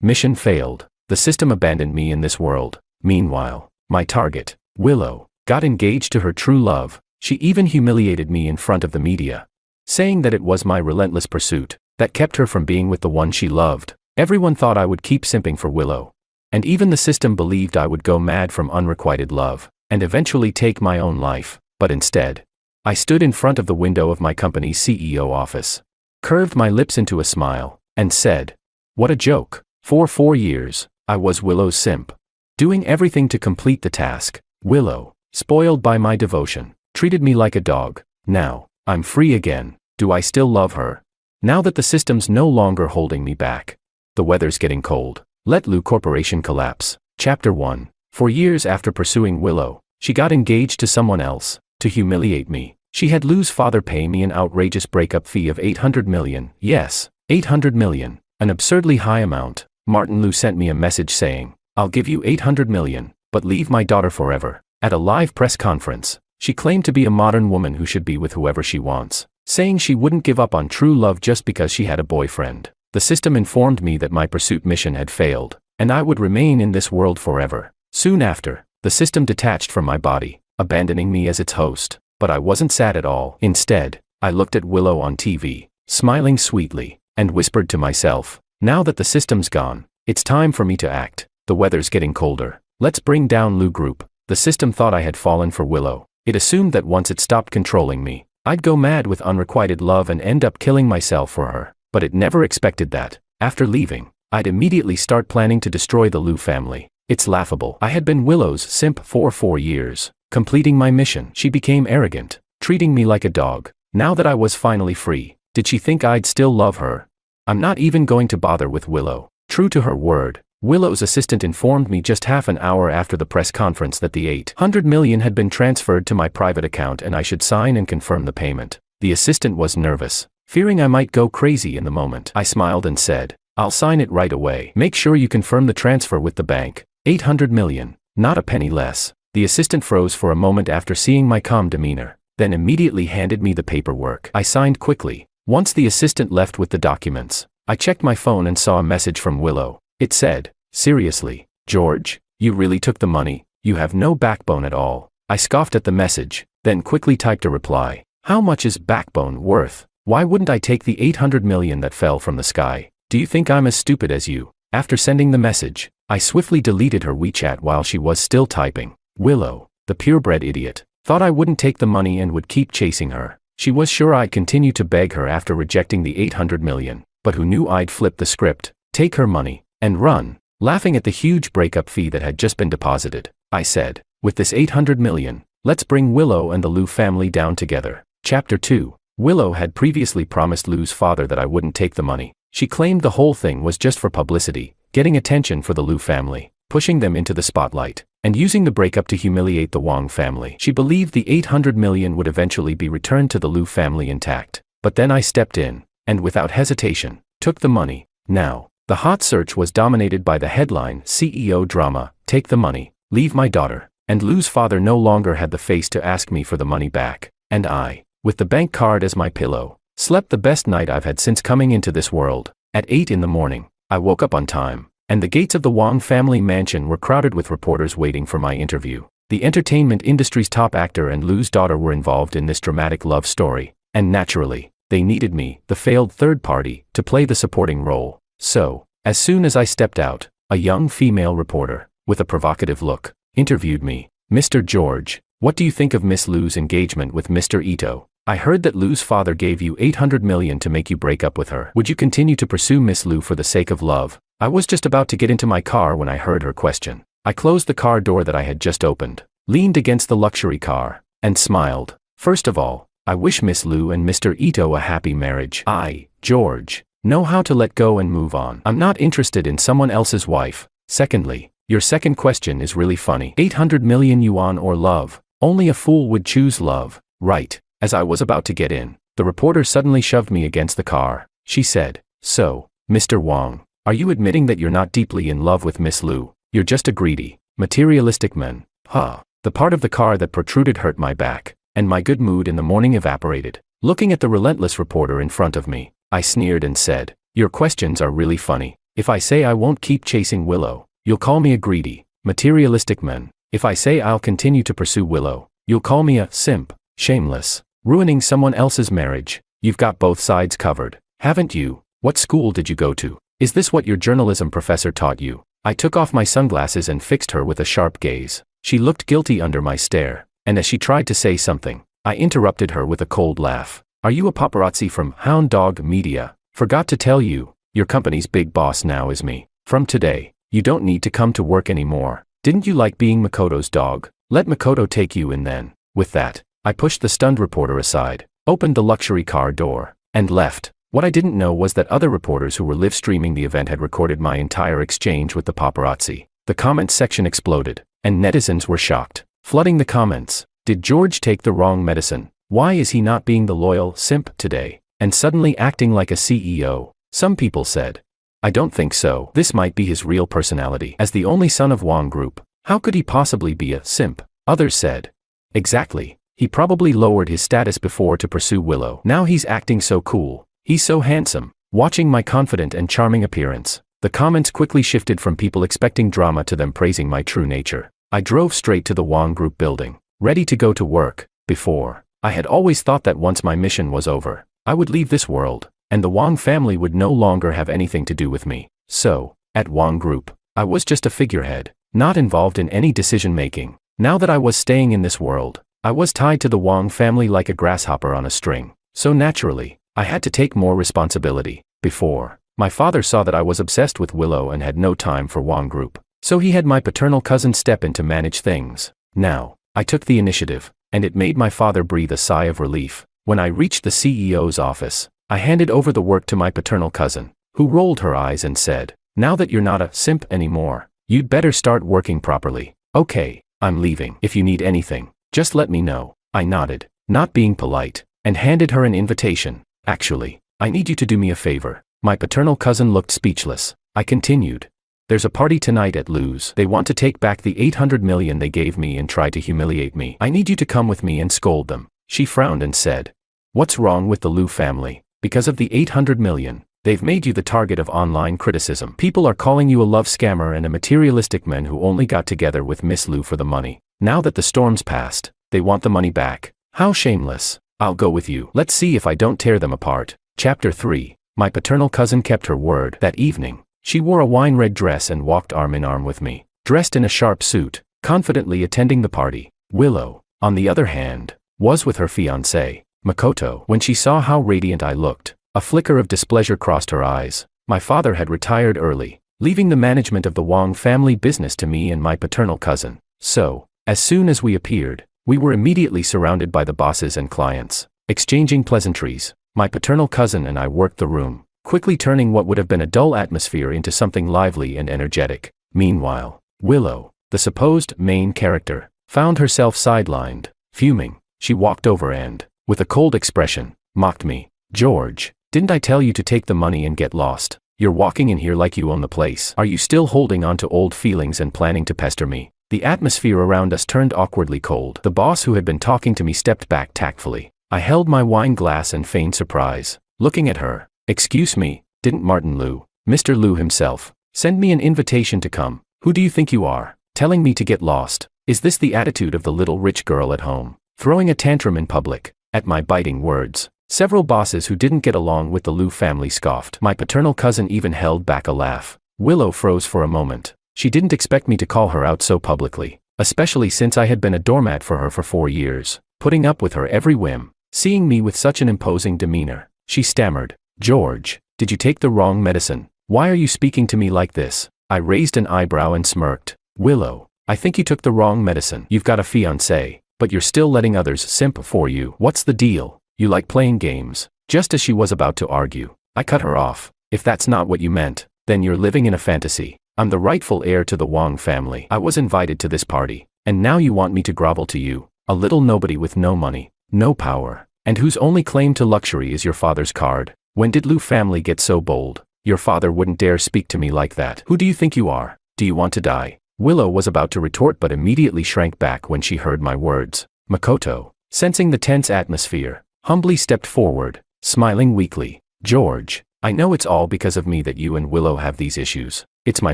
Mission failed. The system abandoned me in this world. Meanwhile, my target, Willow, got engaged to her true love. She even humiliated me in front of the media, saying that it was my relentless pursuit that kept her from being with the one she loved. Everyone thought I would keep simping for Willow. And even the system believed I would go mad from unrequited love and eventually take my own life. But instead, I stood in front of the window of my company's CEO office, curved my lips into a smile, and said, "What a joke. For 4 years, I was Willow's simp, doing everything to complete the task. Willow, spoiled by my devotion, treated me like a dog. Now, I'm free again. Do I still love her? Now that the system's no longer holding me back. The weather's getting cold. Let Lou Corporation collapse." Chapter 1. For years after pursuing Willow, she got engaged to someone else, to humiliate me. She had Lou's father pay me an outrageous breakup fee of $800 million. Yes, $800 million, an absurdly high amount. Martin Lou sent me a message saying, "I'll give you $800 million, but leave my daughter forever." At a live press conference, she claimed to be a modern woman who should be with whoever she wants, saying she wouldn't give up on true love just because she had a boyfriend. The system informed me that my pursuit mission had failed, and I would remain in this world forever. Soon after, the system detached from my body, abandoning me as its host. But I wasn't sad at all. Instead, I looked at Willow on TV, smiling sweetly, and whispered to myself, "Now that the system's gone, it's time for me to act. The weather's getting colder. Let's bring down Lou Group." The system thought I had fallen for Willow. It assumed that once it stopped controlling me, I'd go mad with unrequited love and end up killing myself for her. But it never expected that, after leaving, I'd immediately start planning to destroy the Lou family. It's laughable. I had been Willow's simp for 4 years. Completing my mission, she became arrogant, treating me like a dog. Now that I was finally free, did she think I'd still love her? I'm not even going to bother with Willow. True to her word, Willow's assistant informed me just half an hour after the press conference that the $800 million had been transferred to my private account and I should sign and confirm the payment. The assistant was nervous, fearing I might go crazy in the moment. I smiled and said, "I'll sign it right away. Make sure you confirm the transfer with the bank. $800 million, not a penny less." The assistant froze for a moment after seeing my calm demeanor, then immediately handed me the paperwork. I signed quickly. Once the assistant left with the documents, I checked my phone and saw a message from Willow. It said, "Seriously, George, you really took the money? You have no backbone at all." I scoffed at the message, then quickly typed a reply. "How much is backbone worth? Why wouldn't I take the $800 million that fell from the sky? Do you think I'm as stupid as you?" After sending the message, I swiftly deleted her WeChat while she was still typing. Willow, the purebred idiot, thought I wouldn't take the money and would keep chasing her. She was sure I'd continue to beg her after rejecting the $800 million, but who knew I'd flip the script, take her money, and run. Laughing at the huge breakup fee that had just been deposited, I said, "With this $800 million, let's bring Willow and the Lou family down together." Chapter 2. Willow had previously promised Lou's father that I wouldn't take the money. She claimed the whole thing was just for publicity, getting attention for the Lou family, pushing them into the spotlight, and using the breakup to humiliate the Wong family. She believed the $800 million would eventually be returned to the Lou family intact. But then I stepped in, and without hesitation, took the money. Now, the hot search was dominated by the headline CEO drama, "Take the money, leave my daughter." And Lou's father no longer had the face to ask me for the money back. And I, with the bank card as my pillow, slept the best night I've had since coming into this world. At 8 in the morning, I woke up on time, and the gates of the Wong family mansion were crowded with reporters waiting for my interview. The entertainment industry's top actor and Lou's daughter were involved in this dramatic love story, and naturally, they needed me, the failed third party, to play the supporting role. So, as soon as I stepped out, a young female reporter, with a provocative look, interviewed me. "Mr. George, what do you think of Miss Lou's engagement with Mr. Ito? I heard that Lou's father gave you $800 million to make you break up with her. Would you continue to pursue Miss Lou for the sake of love?" I was just about to get into my car when I heard her question. I closed the car door that I had just opened, leaned against the luxury car, and smiled. "First of all, I wish Miss Lou and Mr. Ito a happy marriage. I, George, know how to let go and move on. I'm not interested in someone else's wife. Secondly, your second question is really funny. 800 million yuan or love? Only a fool would choose love, right?" As I was about to get in, the reporter suddenly shoved me against the car. She said, "So, Mr. Wong, are you admitting that you're not deeply in love with Miss Lou? You're just a greedy, materialistic man, huh?" The part of the car that protruded hurt my back, and my good mood in the morning evaporated. Looking at the relentless reporter in front of me, I sneered and said, "Your questions are really funny. If I say I won't keep chasing Willow, you'll call me a greedy, materialistic man. If I say I'll continue to pursue Willow, you'll call me a simp, shameless, ruining someone else's marriage. You've got both sides covered, haven't you? What school did you go to? Is this what your journalism professor taught you? I took off my sunglasses and fixed her with a sharp gaze. She looked guilty under my stare, and as she tried to say something, I interrupted her with a cold laugh. Are you a paparazzi from Hound Dog Media? Forgot to tell you, your company's big boss now is me. From today, you don't need to come to work anymore. Didn't you like being Makoto's dog? Let Makoto take you in then. With that, I pushed the stunned reporter aside, opened the luxury car door, and left. What I didn't know was that other reporters who were live streaming the event had recorded my entire exchange with the paparazzi. The comments section exploded, and netizens were shocked, flooding the comments. Did George take the wrong medicine? Why is he not being the loyal simp today, and suddenly acting like a CEO? Some people said, I don't think so. This might be his real personality. As the only son of Wong Group, how could he possibly be a simp? Others said, exactly. He probably lowered his status before to pursue Willow. Now he's acting so cool. He's so handsome. Watching my confident and charming appearance, the comments quickly shifted from people expecting drama to them praising my true nature. I drove straight to the Wong Group building, ready to go to work. Before, I had always thought that once my mission was over, I would leave this world, and the Wong family would no longer have anything to do with me. So, at Wong Group, I was just a figurehead, not involved in any decision-making. Now that I was staying in this world, I was tied to the Wong family like a grasshopper on a string. So naturally, I had to take more responsibility. Before, my father saw that I was obsessed with Willow and had no time for Wong Group. So he had my paternal cousin step in to manage things. Now, I took the initiative, and it made my father breathe a sigh of relief. When I reached the CEO's office, I handed over the work to my paternal cousin, who rolled her eyes and said, now that you're not a simp anymore, you'd better start working properly. Okay, I'm leaving. If you need anything, just let me know. I nodded, not being polite, and handed her an invitation. Actually, I need you to do me a favor. My paternal cousin looked speechless. I continued. There's a party tonight at Lou's. They want to take back the 800 million they gave me and try to humiliate me. I need you to come with me and scold them. She frowned and said, what's wrong with the Liu family? Because of the 800 million, they've made you the target of online criticism. People are calling you a love scammer and a materialistic man who only got together with Miss Liu for the money. Now that the storm's passed, they want the money back. How shameless. I'll go with you. Let's see if I don't tear them apart. Chapter 3. My paternal cousin kept her word. That evening, she wore a wine-red dress and walked arm in arm with me, dressed in a sharp suit, confidently attending the party. Willow, on the other hand, was with her fiancé, Makoto. When she saw how radiant I looked, a flicker of displeasure crossed her eyes. My father had retired early, leaving the management of the Wong family business to me and my paternal cousin. So, as soon as we appeared, we were immediately surrounded by the bosses and clients. Exchanging pleasantries, my paternal cousin and I worked the room, quickly turning what would have been a dull atmosphere into something lively and energetic. Meanwhile, Willow, the supposed main character, found herself sidelined. Fuming, she walked over and, with a cold expression, mocked me. George, didn't I tell you to take the money and get lost? You're walking in here like you own the place. Are you still holding on to old feelings and planning to pester me? The atmosphere around us turned awkwardly cold. The boss who had been talking to me stepped back tactfully. I held my wine glass and feigned surprise, looking at her. Excuse me, didn't Martin Liu, Mr. Liu himself, send me an invitation to come? Who do you think you are, telling me to get lost? Is this the attitude of the little rich girl at home, throwing a tantrum in public? At my biting words, several bosses who didn't get along with the Liu family scoffed. My paternal cousin even held back a laugh. Willow froze for a moment. She didn't expect me to call her out so publicly, especially since I had been a doormat for her for 4 years, putting up with her every whim. Seeing me with such an imposing demeanor, she stammered, George, did you take the wrong medicine? Why are you speaking to me like this? I raised an eyebrow and smirked. Willow, I think you took the wrong medicine. You've got a fiancé, but you're still letting others simp for you. What's the deal? You like playing games? Just as she was about to argue, I cut her off. If that's not what you meant, then you're living in a fantasy. I'm the rightful heir to the Wong family. I was invited to this party, and now you want me to grovel to you, a little nobody with no money, no power, and whose only claim to luxury is your father's card. When did Liu family get so bold? Your father wouldn't dare speak to me like that. Who do you think you are? Do you want to die? Willow was about to retort but immediately shrank back when she heard my words. Makoto, sensing the tense atmosphere, humbly stepped forward, smiling weakly. George, I know it's all because of me that you and Willow have these issues. It's my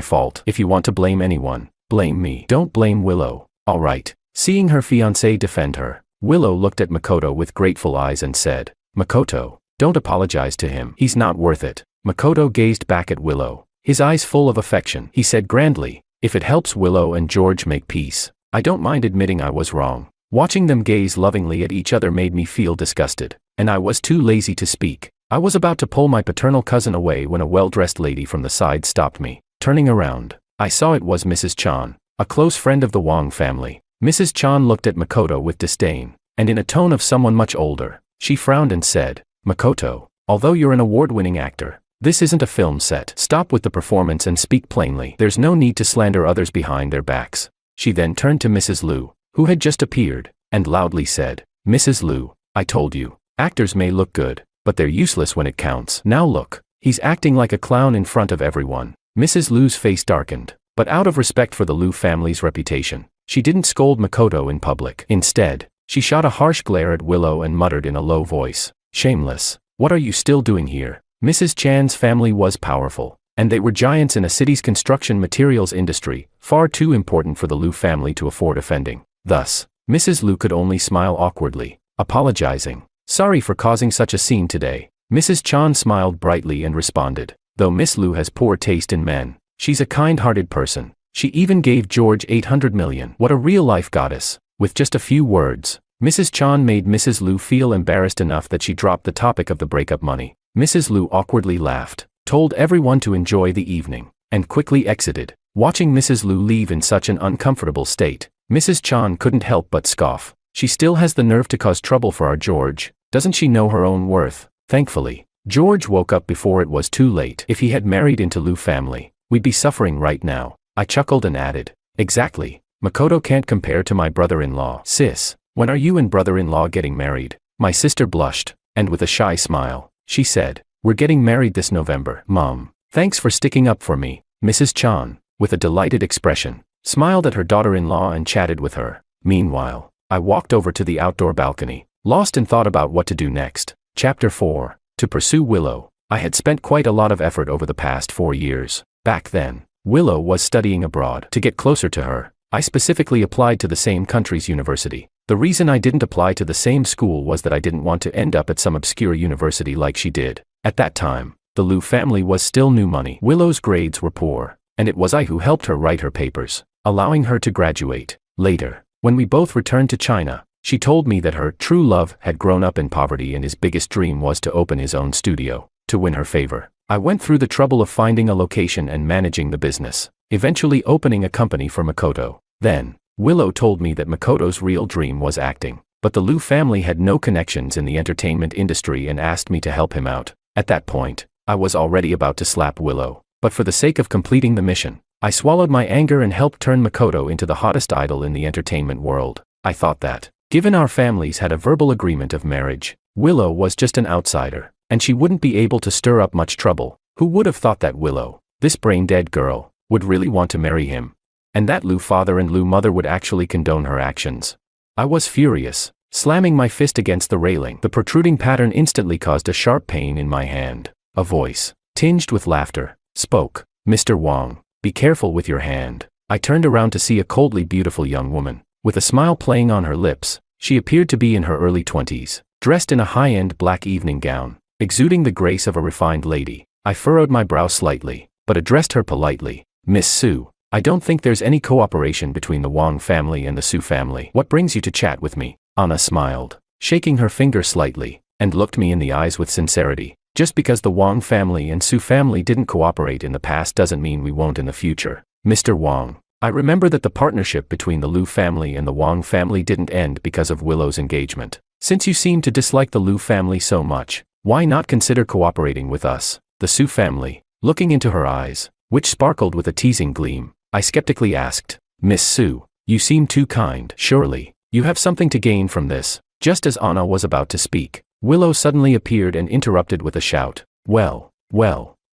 fault. If you want to blame anyone, blame me. Don't blame Willow. All right. Seeing her fiancé defend her, Willow looked at Makoto with grateful eyes and said, Makoto, don't apologize to him. He's not worth it. Makoto gazed back at Willow, his eyes full of affection. He said grandly, if it helps Willow and George make peace, I don't mind admitting I was wrong. Watching them gaze lovingly at each other made me feel disgusted, and I was too lazy to speak. I was about to pull my paternal cousin away when a well-dressed lady from the side stopped me. Turning around, I saw it was Mrs. Chan, a close friend of the Wong family. Mrs. Chan looked at Makoto with disdain, and in a tone of someone much older, she frowned and said, Makoto, although you're an award-winning actor, this isn't a film set. Stop with the performance and speak plainly. There's no need to slander others behind their backs. She then turned to Mrs. Liu, who had just appeared, and loudly said, Mrs. Liu, I told you, actors may look good, but they're useless when it counts. Now look, he's acting like a clown in front of everyone. Mrs. Liu's face darkened, but out of respect for the Liu family's reputation, she didn't scold Makoto in public. Instead, she shot a harsh glare at Willow and muttered in a low voice, shameless, what are you still doing here? Mrs. Chan's family was powerful, and they were giants in a city's construction materials industry, far too important for the Liu family to afford offending. Thus, Mrs. Liu could only smile awkwardly, apologizing. Sorry for causing such a scene today. Mrs. Chan smiled brightly and responded, though Miss Liu has poor taste in men, she's a kind-hearted person. She even gave George 800 million. What a real-life goddess. With just a few words, Mrs. Chan made Mrs. Liu feel embarrassed enough that she dropped the topic of the breakup money. Mrs. Liu awkwardly laughed, told everyone to enjoy the evening, and quickly exited. Watching Mrs. Liu leave in such an uncomfortable state, Mrs. Chan couldn't help but scoff. She still has the nerve to cause trouble for our George. Doesn't she know her own worth? Thankfully, George woke up before it was too late. If he had married into Liu family, we'd be suffering right now. I chuckled and added, exactly. Makoto can't compare to my brother-in-law. Sis, when are you and brother-in-law getting married? My sister blushed, and with a shy smile, she said, we're getting married this November. Mom, thanks for sticking up for me. Mrs. Chan, with a delighted expression, smiled at her daughter-in-law and chatted with her. Meanwhile, I walked over to the outdoor balcony, lost in thought about what to do next. Chapter 4. To pursue Willow. I had spent quite a lot of effort over the past 4 years. Back then, Willow was studying abroad. To get closer to her, I specifically applied to the same country's university. The reason I didn't apply to the same school was that I didn't want to end up at some obscure university like she did. At that time, the Liu family was still new money. Willow's grades were poor, and it was I who helped her write her papers, allowing her to graduate. Later, when we both returned to China, she told me that her true love had grown up in poverty and his biggest dream was to open his own studio. To win her favor, I went through the trouble of finding a location and managing the business, eventually opening a company for Makoto. Then, Willow told me that Makoto's real dream was acting, but the Liu family had no connections in the entertainment industry and asked me to help him out. At that point, I was already about to slap Willow, but for the sake of completing the mission, I swallowed my anger and helped turn Makoto into the hottest idol in the entertainment world. I thought that, given our families had a verbal agreement of marriage, Willow was just an outsider, and she wouldn't be able to stir up much trouble. Who would have thought that Willow, this brain-dead girl, would really want to marry him? And that Liu father and Liu mother would actually condone her actions. I was furious, slamming my fist against the railing. The protruding pattern instantly caused a sharp pain in my hand. A voice, tinged with laughter, spoke. Mr. Wong, be careful with your hand. I turned around to see a coldly beautiful young woman, with a smile playing on her lips. She appeared to be in her early 20s, dressed in a high-end black evening gown, exuding the grace of a refined lady. I furrowed my brow slightly, but addressed her politely. Miss Su, I don't think there's any cooperation between the Wong family and the Su family. What brings you to chat with me? Anna smiled, shaking her finger slightly, and looked me in the eyes with sincerity. Just because the Wong family and Su family didn't cooperate in the past doesn't mean we won't in the future. Mr. Wong, I remember that the partnership between the Liu family and the Wong family didn't end because of Willow's engagement. Since you seem to dislike the Liu family so much, why not consider cooperating with us, the Su family? Looking into her eyes, which sparkled with a teasing gleam, I skeptically asked, Miss Su, you seem too kind. Surely, you have something to gain from this. Just as Anna was about to speak, Willow suddenly appeared and interrupted with a shout. Well,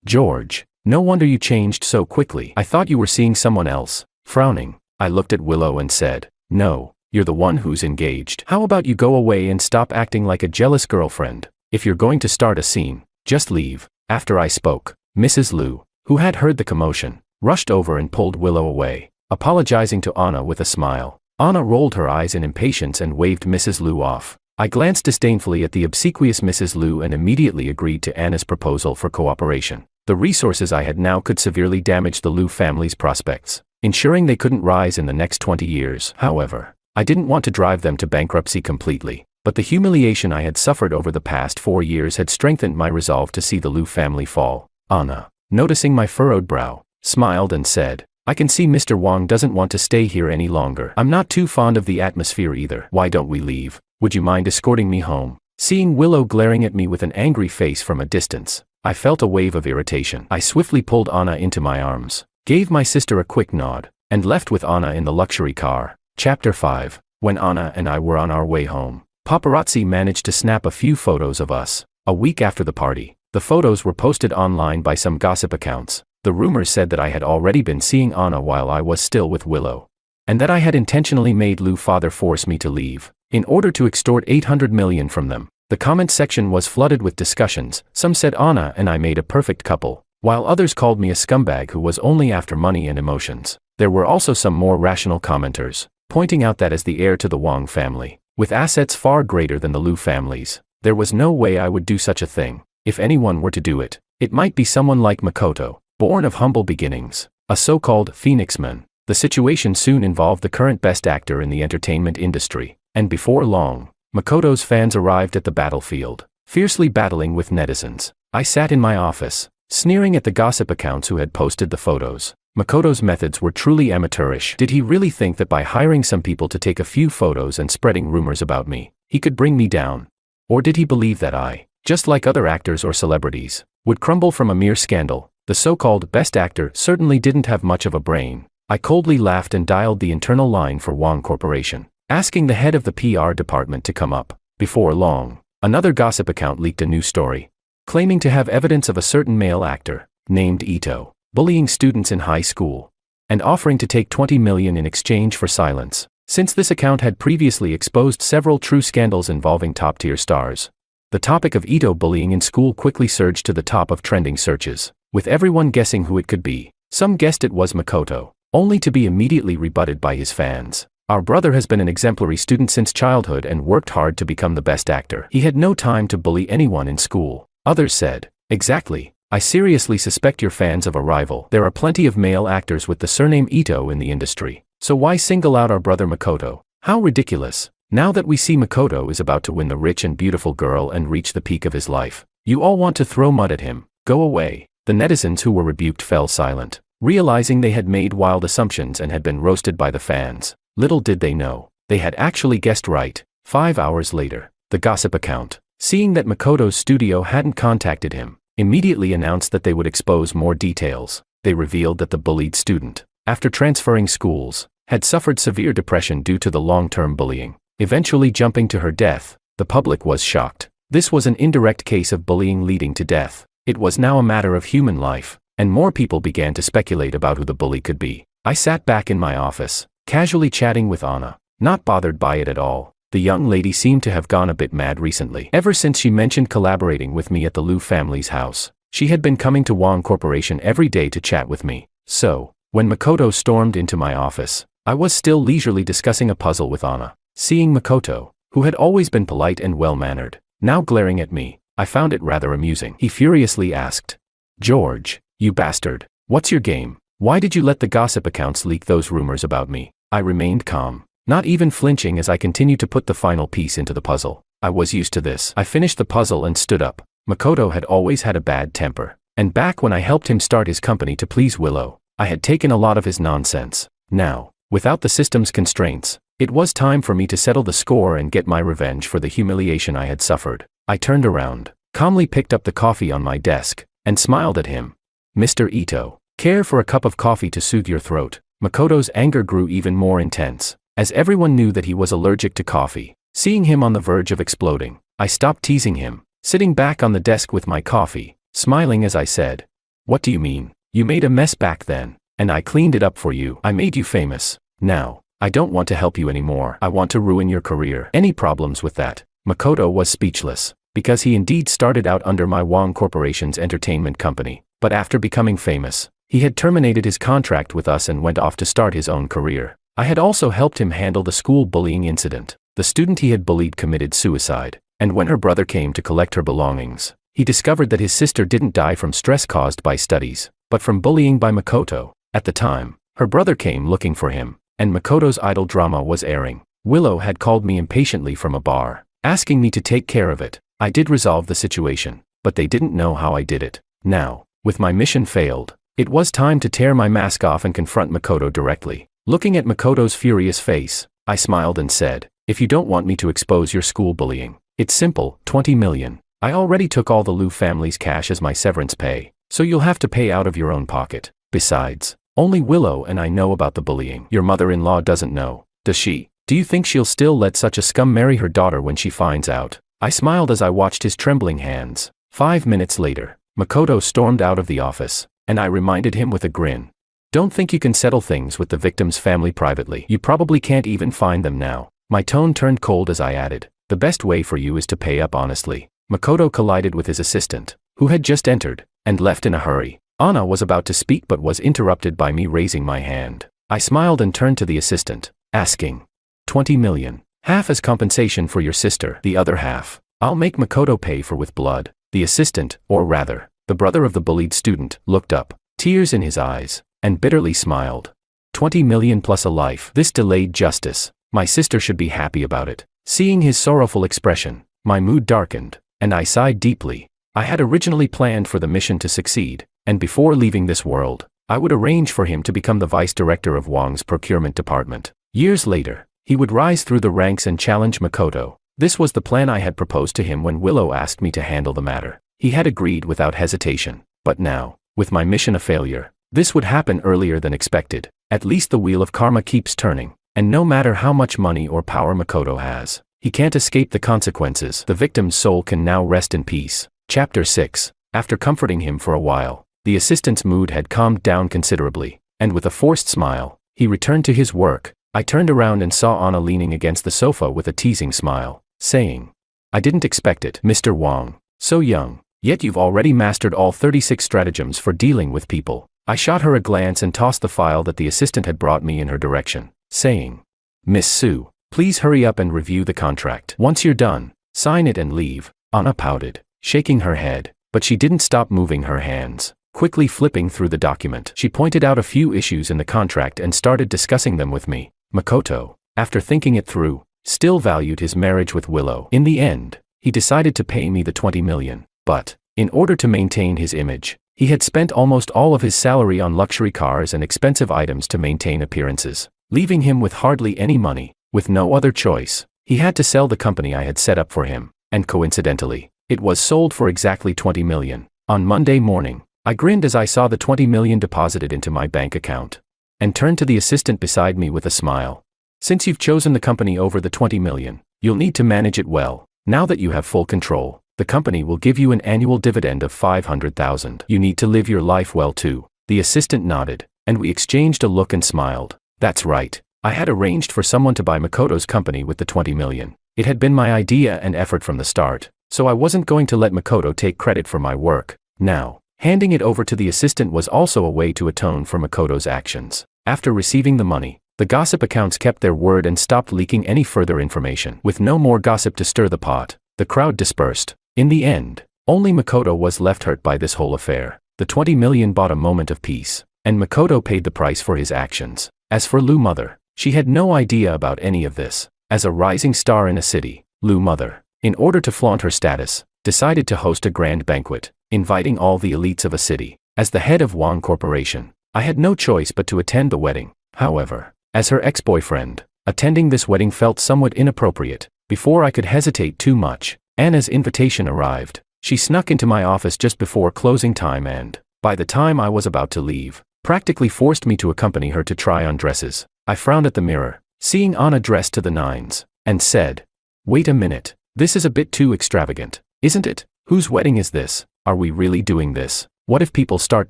George, no wonder you changed so quickly. I thought you were seeing someone else. Frowning, I looked at Willow and said, no, you're the one who's engaged. How about you go away and stop acting like a jealous girlfriend? If you're going to start a scene, just leave. After I spoke, Mrs. Liu, who had heard the commotion, rushed over and pulled Willow away, apologizing to Anna with a smile. Anna rolled her eyes in impatience and waved Mrs. Liu off. I glanced disdainfully at the obsequious Mrs. Liu and immediately agreed to Anna's proposal for cooperation. The resources I had now could severely damage the Liu family's prospects, ensuring they couldn't rise in the next 20 years. However, I didn't want to drive them to bankruptcy completely, but the humiliation I had suffered over the past 4 years had strengthened my resolve to see the Liu family fall. Anna, noticing my furrowed brow, smiled and said, "I can see Mr. Wang doesn't want to stay here any longer. I'm not too fond of the atmosphere either. Why don't we leave? Would you mind escorting me home?" Seeing Willow glaring at me with an angry face from a distance, I felt a wave of irritation. I swiftly pulled Anna into my arms, gave my sister a quick nod, and left with Anna in the luxury car. Chapter 5. When Anna and I were on our way home, paparazzi managed to snap a few photos of us. A week after the party, the photos were posted online by some gossip accounts. The rumors said that I had already been seeing Anna while I was still with Willow, and that I had intentionally made Liu father force me to leave, in order to extort 800 million from them. The comment section was flooded with discussions. Some said Anna and I made a perfect couple, while others called me a scumbag who was only after money and emotions. There were also some more rational commenters, pointing out that as the heir to the Wang family, with assets far greater than the Liu family's, there was no way I would do such a thing. If anyone were to do it, it might be someone like Makoto, born of humble beginnings, a so-called phoenixman. The situation soon involved the current best actor in the entertainment industry, and before long, Makoto's fans arrived at the battlefield, fiercely battling with netizens. I sat in my office, sneering at the gossip accounts who had posted the photos. Makoto's methods were truly amateurish. Did he really think that by hiring some people to take a few photos and spreading rumors about me, he could bring me down? Or did he believe that I, just like other actors or celebrities, would crumble from a mere scandal? The so-called best actor certainly didn't have much of a brain. I coldly laughed and dialed the internal line for Wang Corporation, asking the head of the PR department to come up. Before long, another gossip account leaked a new story, claiming to have evidence of a certain male actor, named Ito, bullying students in high school, and offering to take 20 million in exchange for silence. Since this account had previously exposed several true scandals involving top-tier stars, the topic of Ito bullying in school quickly surged to the top of trending searches, with everyone guessing who it could be. Some guessed it was Makoto, only to be immediately rebutted by his fans. Our brother has been an exemplary student since childhood and worked hard to become the best actor. He had no time to bully anyone in school. Others said, "Exactly. I seriously suspect you're fans of a rival. There are plenty of male actors with the surname Ito in the industry, so why single out our brother Makoto? How ridiculous. Now that we see Makoto is about to win the rich and beautiful girl and reach the peak of his life, you all want to throw mud at him. Go away." The netizens who were rebuked fell silent, realizing they had made wild assumptions and had been roasted by the fans. Little did they know, they had actually guessed right. 5 hours later, the gossip account, seeing that Makoto's studio hadn't contacted him, immediately announced that they would expose more details. They revealed that the bullied student, after transferring schools, had suffered severe depression due to the long-term bullying, eventually jumping to her death. The public was shocked. This was an indirect case of bullying leading to death. It was now a matter of human life, and more people began to speculate about who the bully could be. I sat back in my office, casually chatting with Anna, not bothered by it at all. The young lady seemed to have gone a bit mad recently. Ever since she mentioned collaborating with me at the Liu family's house, she had been coming to Wang Corporation every day to chat with me. So, when Makoto stormed into my office, I was still leisurely discussing a puzzle with Anna. Seeing Makoto, who had always been polite and well-mannered, now glaring at me, I found it rather amusing. He furiously asked, "George, you bastard, what's your game? Why did you let the gossip accounts leak those rumors about me?" I remained calm, not even flinching as I continued to put the final piece into the puzzle. I was used to this. I finished the puzzle and stood up. Makoto had always had a bad temper, and back when I helped him start his company to please Willow, I had taken a lot of his nonsense. Now, without the system's constraints, it was time for me to settle the score and get my revenge for the humiliation I had suffered. I turned around, calmly picked up the coffee on my desk, and smiled at him. "Mr. Ito, care for a cup of coffee to soothe your throat?" Makoto's anger grew even more intense, as everyone knew that he was allergic to coffee. Seeing him on the verge of exploding, I stopped teasing him, sitting back on the desk with my coffee, smiling as I said, "What do you mean? You made a mess back then, and I cleaned it up for you. I made you famous. Now, I don't want to help you anymore. I want to ruin your career. Any problems with that?" Makoto was speechless. because he indeed started out under my Wong Corporation's entertainment company, but after becoming famous, he had terminated his contract with us and went off to start his own career. I had also helped him handle the school bullying incident. The student he had bullied committed suicide, and when her brother came to collect her belongings, he discovered that his sister didn't die from stress caused by studies, but from bullying by Makoto. At the time, her brother came looking for him, and Makoto's idol drama was airing. Willow had called me impatiently from a bar, asking me to take care of it. I did resolve the situation, but they didn't know how I did it. Now, with my mission failed, it was time to tear my mask off and confront Makoto directly. Looking at Makoto's furious face, I smiled and said, "If you don't want me to expose your school bullying, it's simple, 20 million. I already took all the Liu family's cash as my severance pay, so you'll have to pay out of your own pocket. Besides, only Willow and I know about the bullying. Your mother-in-law doesn't know, does she? Do you think she'll still let such a scum marry her daughter when she finds out?" I smiled as I watched his trembling hands. 5 minutes later, Makoto stormed out of the office, and I reminded him with a grin. "Don't think you can settle things with the victim's family privately. You probably can't even find them now." My tone turned cold as I added, "The best way for you is to pay up honestly." Makoto collided with his assistant, who had just entered, and left in a hurry. Anna was about to speak but was interrupted by me raising my hand. I smiled and turned to the assistant, asking, 20 million. Half as compensation for your sister, the other half I'll make Makoto pay for with blood. The assistant, or rather, the brother of the bullied student, looked up, tears in his eyes, and bitterly smiled. 20 million plus a life. This delayed justice. My sister should be happy about it. Seeing his sorrowful expression, my mood darkened, and I sighed deeply. I had originally planned for the mission to succeed, and before leaving this world, I would arrange for him to become the vice director of Wong's procurement department. Years later, he would rise through the ranks and challenge Makoto. This was the plan I had proposed to him when Willow asked me to handle the matter. He had agreed without hesitation. But now, with my mission a failure, this would happen earlier than expected. At least the wheel of karma keeps turning, and no matter how much money or power Makoto has, he can't escape the consequences. The victim's soul can now rest in peace. Chapter 6. After comforting him for a while, the assistant's mood had calmed down considerably, and with a forced smile, he returned to his work. I turned around and saw Anna leaning against the sofa with a teasing smile, saying, "I didn't expect it, Mr. Wong. So young, yet you've already mastered all 36 stratagems for dealing with people." I shot her a glance and tossed the file that the assistant had brought me in her direction, saying, "Miss Su, please hurry up and review the contract. Once you're done, sign it and leave." Anna pouted, shaking her head, but she didn't stop moving her hands. Quickly flipping through the document, she pointed out a few issues in the contract and started discussing them with me. Makoto, after thinking it through, still valued his marriage with Willow. In the end, he decided to pay me the 20 million, but, in order to maintain his image, he had spent almost all of his salary on luxury cars and expensive items to maintain appearances, leaving him with hardly any money. With no other choice, he had to sell the company I had set up for him, and coincidentally, it was sold for exactly 20 million. On Monday morning, I grinned as I saw the 20 million deposited into my bank account, and turned to the assistant beside me with a smile. "Since you've chosen the company over the 20 million, you'll need to manage it well. Now that you have full control, the company will give you an annual dividend of 500,000. You need to live your life well too." The assistant nodded, and we exchanged a look and smiled. That's right. I had arranged for someone to buy Makoto's company with the 20 million. It had been my idea and effort from the start, so I wasn't going to let Makoto take credit for my work. Now, handing it over to the assistant was also a way to atone for Makoto's actions. After receiving the money, the gossip accounts kept their word and stopped leaking any further information. With no more gossip to stir the pot, the crowd dispersed. In the end, only Makoto was left hurt by this whole affair. The 20 million bought a moment of peace, and Makoto paid the price for his actions. As for Liu Mother, she had no idea about any of this. As a rising star in a city, Liu Mother, in order to flaunt her status, decided to host a grand banquet, inviting all the elites of a city. As the head of Wong Corporation, I had no choice but to attend the wedding. However, as her ex-boyfriend, attending this wedding felt somewhat inappropriate. Before I could hesitate too much, Anna's invitation arrived. She snuck into my office just before closing time and, by the time I was about to leave, practically forced me to accompany her to try on dresses. I frowned at the mirror, seeing Anna dressed to the nines, and said, "Wait a minute, this is a bit too extravagant, isn't it? Whose wedding is this? Are we really doing this? What if people start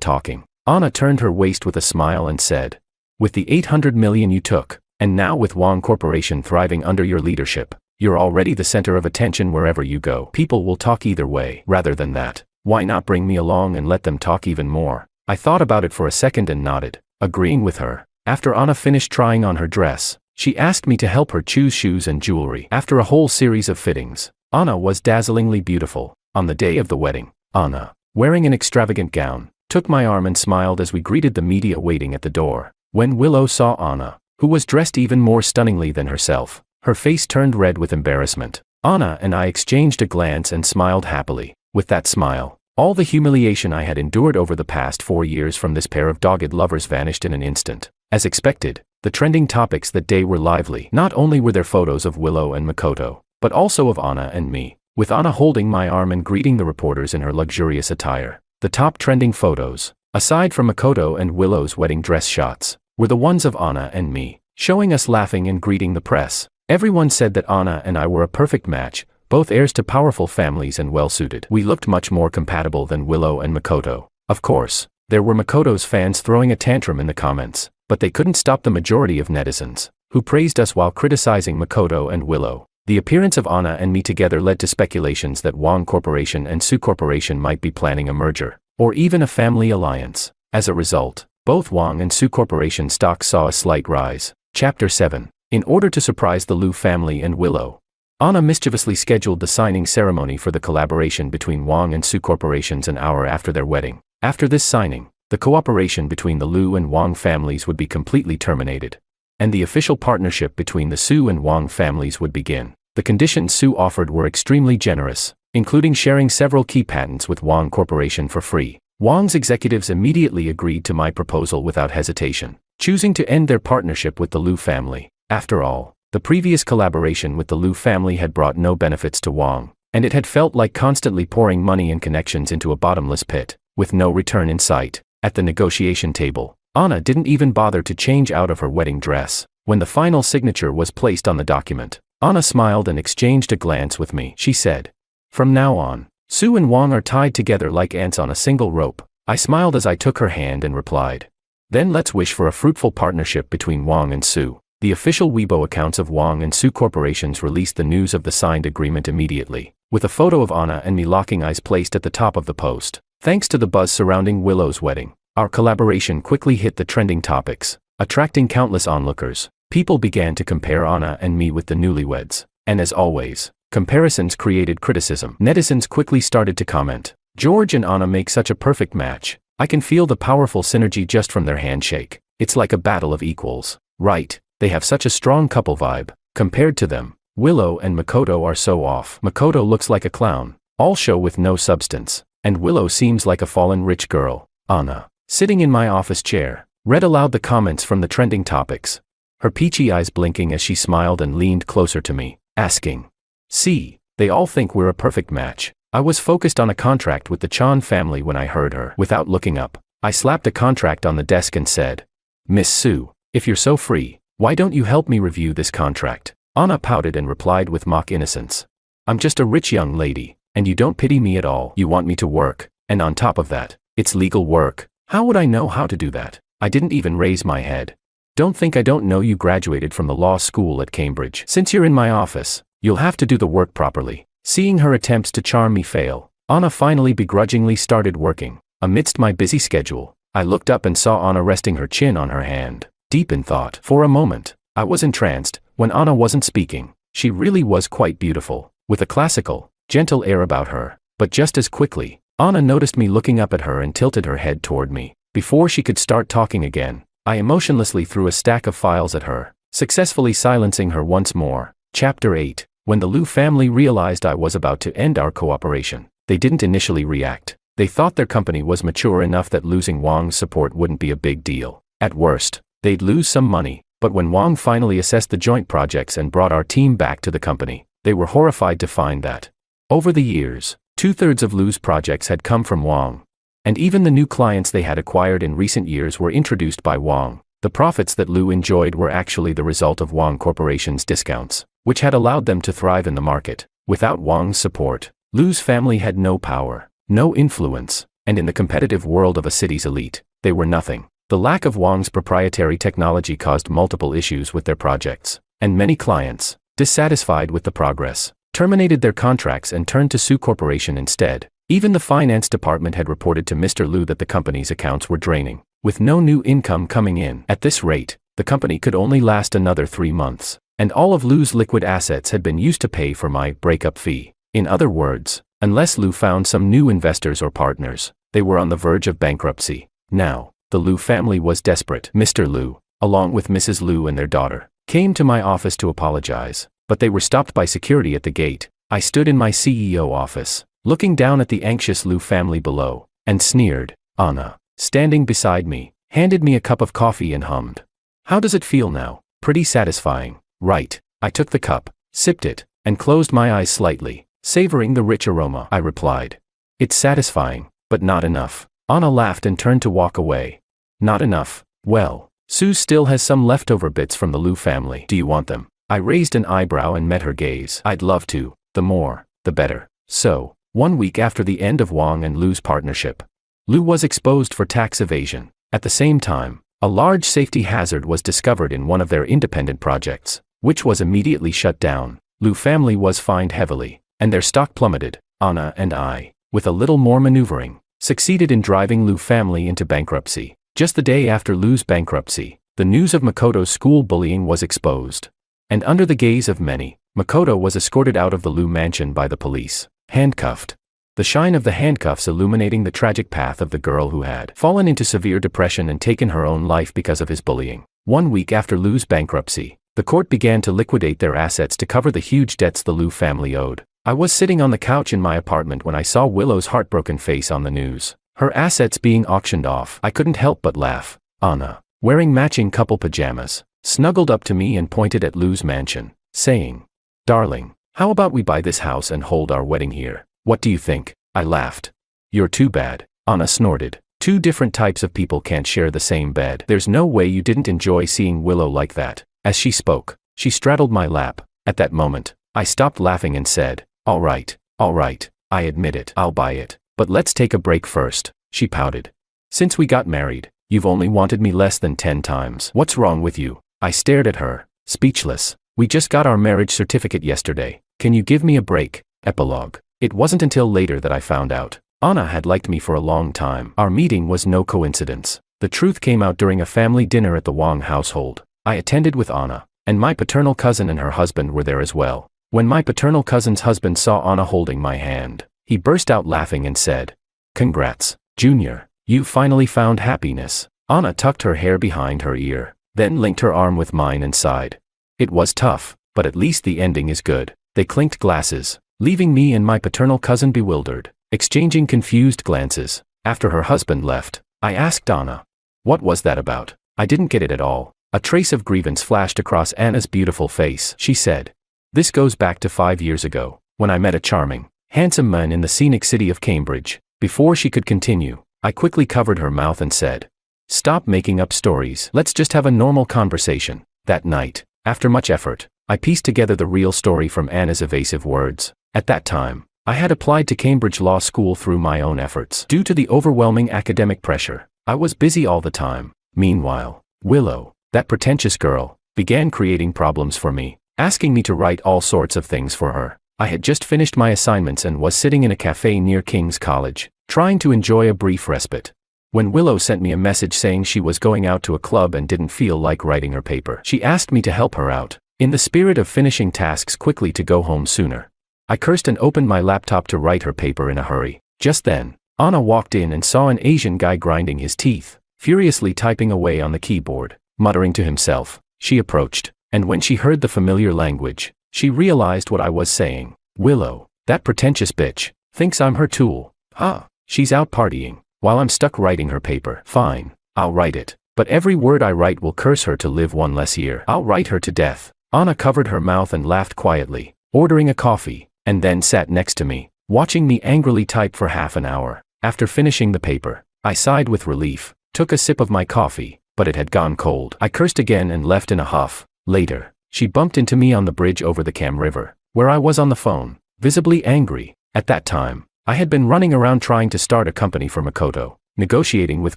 talking?" Anna turned her waist with a smile and said, "With the 800 million you took, and now with Wong Corporation thriving under your leadership, You're already the center of attention wherever you go. People will talk either way. Rather than that, why not bring me along and let them talk even more? I thought about it for a second and nodded, agreeing with her. After Anna finished trying on her dress, she asked me to help her choose shoes and jewelry. After a whole series of fittings, Anna was dazzlingly beautiful. On the day of the wedding, Anna, wearing an extravagant gown, took my arm and smiled as we greeted the media waiting at the door. When Willow saw Anna, who was dressed even more stunningly than herself, her face turned red with embarrassment. Anna and I exchanged a glance and smiled happily. With that smile, all the humiliation I had endured over the past 4 years from this pair of dogged lovers vanished in an instant. As expected, the trending topics that day were lively. Not only were there photos of Willow and Makoto, but also of Anna and me, with Anna holding my arm and greeting the reporters in her luxurious attire. The top trending photos, aside from Makoto and Willow's wedding dress shots, were the ones of Anna and me, showing us laughing and greeting the press. Everyone said that Anna and I were a perfect match, both heirs to powerful families and well-suited. We looked much more compatible than Willow and Makoto. Of course, there were Makoto's fans throwing a tantrum in the comments, but they couldn't stop the majority of netizens, who praised us while criticizing Makoto and Willow. The appearance of Anna and me together led to speculations that Wong Corporation and Su Corporation might be planning a merger, or even a family alliance. As a result, both Wong and Su Corporation stocks saw a slight rise. Chapter 7. In order to surprise the Liu family and Willow, Anna mischievously scheduled the signing ceremony for the collaboration between Wong and Su Corporations an hour after their wedding. After this signing, the cooperation between the Liu and Wong families would be completely terminated, and the official partnership between the Su and Wong families would begin. The conditions Su offered were extremely generous, including sharing several key patents with Wong Corporation for free. Wong's executives immediately agreed to my proposal without hesitation, choosing to end their partnership with the Liu family. After all, the previous collaboration with the Liu family had brought no benefits to Wong, and it had felt like constantly pouring money and connections into a bottomless pit, with no return in sight. At the negotiation table, Anna didn't even bother to change out of her wedding dress. When the final signature was placed on the document, Anna smiled and exchanged a glance with me. She said, "From now on, Su and Wong are tied together like ants on a single rope." I smiled as I took her hand and replied, "Then let's wish for a fruitful partnership between Wong and Su." The official Weibo accounts of Wong and Su Corporations released the news of the signed agreement immediately, with a photo of Anna and me locking eyes placed at the top of the post. Thanks to the buzz surrounding Willow's wedding, our collaboration quickly hit the trending topics, attracting countless onlookers. People began to compare Anna and me with the newlyweds, and as always, comparisons created criticism. Netizens quickly started to comment, "George and Anna make such a perfect match. I can feel the powerful synergy just from their handshake. It's like a battle of equals. Right, they have such a strong couple vibe. Compared to them, Willow and Makoto are so off. Makoto looks like a clown, all show with no substance, and Willow seems like a fallen rich girl." Anna, sitting in my office chair, read aloud the comments from the trending topics, her peachy eyes blinking as she smiled and leaned closer to me, asking, "See, they all think we're a perfect match." I was focused on a contract with the Chan family when I heard her. Without looking up, I slapped a contract on the desk and said, "Miss Su, if you're so free, why don't you help me review this contract?" Anna pouted and replied with mock innocence, "I'm just a rich young lady, and you don't pity me at all. You want me to work, and on top of that, it's legal work. How would I know how to do that?" I didn't even raise my head. "Don't think I don't know you graduated from the law school at Cambridge. Since you're in my office, you'll have to do the work properly." Seeing her attempts to charm me fail, Anna finally begrudgingly started working. Amidst my busy schedule, I looked up and saw Anna resting her chin on her hand, deep in thought. For a moment, I was entranced. When Anna wasn't speaking, she really was quite beautiful, with a classical, gentle air about her. But just as quickly, Anna noticed me looking up at her and tilted her head toward me. Before she could start talking again, I emotionlessly threw a stack of files at her, successfully silencing her once more. Chapter 8. When the Liu family realized I was about to end our cooperation, they didn't initially react. They thought their company was mature enough that losing Wong's support wouldn't be a big deal. At worst, they'd lose some money, but when Wong finally assessed the joint projects and brought our team back to the company, they were horrified to find that, over the years, 2/3 of Liu's projects had come from Wong. And even the new clients they had acquired in recent years were introduced by Wong. The profits that Liu enjoyed were actually the result of Wong Corporation's discounts, which had allowed them to thrive in the market. Without Wong's support, Liu's family had no power, no influence, and in the competitive world of a city's elite, they were nothing. The lack of Wong's proprietary technology caused multiple issues with their projects, and many clients, dissatisfied with the progress, terminated their contracts and turned to sue corporation instead. Even the finance department had reported to Mr. Liu that the company's accounts were draining, with no new income coming in. At this rate, the company could only last another 3 months, and all of Liu's liquid assets had been used to pay for my breakup fee. In other words, unless Liu found some new investors or partners, they were on the verge of bankruptcy. Now, the Liu family was desperate. Mr. Liu, along with Mrs. Liu and their daughter, came to my office to apologize, but they were stopped by security at the gate. I stood in my CEO office, looking down at the anxious Liu family below, and sneered. Anna, standing beside me, handed me a cup of coffee and hummed. "How does it feel now?" "Pretty satisfying, right?" I took the cup, sipped it, and closed my eyes slightly, savoring the rich aroma. I replied. "It's satisfying, but not enough." Anna laughed and turned to walk away. "Not enough? Well, Sue still has some leftover bits from the Liu family. Do you want them?" I raised an eyebrow and met her gaze. "I'd love to. The more, the better." So, 1 week after the end of Wang and Liu's partnership, Liu was exposed for tax evasion. At the same time, a large safety hazard was discovered in one of their independent projects, which was immediately shut down. Liu family was fined heavily, and their stock plummeted. Anna and I, with a little more maneuvering, succeeded in driving Liu family into bankruptcy. Just the day after Liu's bankruptcy, the news of Makoto's school bullying was exposed. And under the gaze of many, Makoto was escorted out of the Liu mansion by the police, handcuffed. The shine of the handcuffs illuminating the tragic path of the girl who had fallen into severe depression and taken her own life because of his bullying. 1 week after Liu's bankruptcy, the court began to liquidate their assets to cover the huge debts the Liu family owed. I was sitting on the couch in my apartment when I saw Willow's heartbroken face on the news, her assets being auctioned off. I couldn't help but laugh. Anna, wearing matching couple pajamas, snuggled up to me and pointed at Liu's mansion, saying, "Darling, how about we buy this house and hold our wedding here? What do you think?" I laughed. "You're too bad," Anna snorted. "Two different types of people can't share the same bed. There's no way you didn't enjoy seeing Willow like that." As she spoke, she straddled my lap. At that moment, I stopped laughing and said, all right, I admit it, I'll buy it. But let's take a break first," she pouted. "Since we got married, you've only wanted me less than 10 times. What's wrong with you?" I stared at her, speechless. "We just got our marriage certificate yesterday. Can you give me a break?" Epilogue. It wasn't until later that I found out. Anna had liked me for a long time. Our meeting was no coincidence. The truth came out during a family dinner at the Wang household. I attended with Anna, and my paternal cousin and her husband were there as well. When my paternal cousin's husband saw Anna holding my hand, he burst out laughing and said, "Congrats, Junior, you finally found happiness." Anna tucked her hair behind her ear, then linked her arm with mine and sighed. "It was tough, but at least the ending is good." They clinked glasses, leaving me and my paternal cousin bewildered, exchanging confused glances. After her husband left, I asked Anna, "What was that about?" I didn't get it at all. A trace of grievance flashed across Anna's beautiful face. She said, "This goes back to 5 years ago, when I met a charming, handsome man in the scenic city of Cambridge." Before she could continue, I quickly covered her mouth and said, "Stop making up stories. Let's just have a normal conversation." That night, after much effort, I pieced together the real story from Anna's evasive words. At that time, I had applied to Cambridge Law School through my own efforts. Due to the overwhelming academic pressure, I was busy all the time. Meanwhile, Willow, that pretentious girl, began creating problems for me, asking me to write all sorts of things for her. I had just finished my assignments and was sitting in a cafe near King's College, trying to enjoy a brief respite, when Willow sent me a message saying she was going out to a club and didn't feel like writing her paper. She asked me to help her out, in the spirit of finishing tasks quickly to go home sooner. I cursed and opened my laptop to write her paper in a hurry. Just then, Anna walked in and saw an Asian guy grinding his teeth, furiously typing away on the keyboard, muttering to himself. She approached, and when she heard the familiar language, she realized what I was saying. "Willow, that pretentious bitch, thinks I'm her tool. Huh? She's out partying, while I'm stuck writing her paper. Fine, I'll write it. But every word I write will curse her to live one less year. I'll write her to death." Anna covered her mouth and laughed quietly, ordering a coffee, and then sat next to me, watching me angrily type for half an hour. After finishing the paper, I sighed with relief, took a sip of my coffee, but it had gone cold. I cursed again and left in a huff. Later, she bumped into me on the bridge over the Cam River, where I was on the phone, visibly angry. At that time, I had been running around trying to start a company for Makoto, negotiating with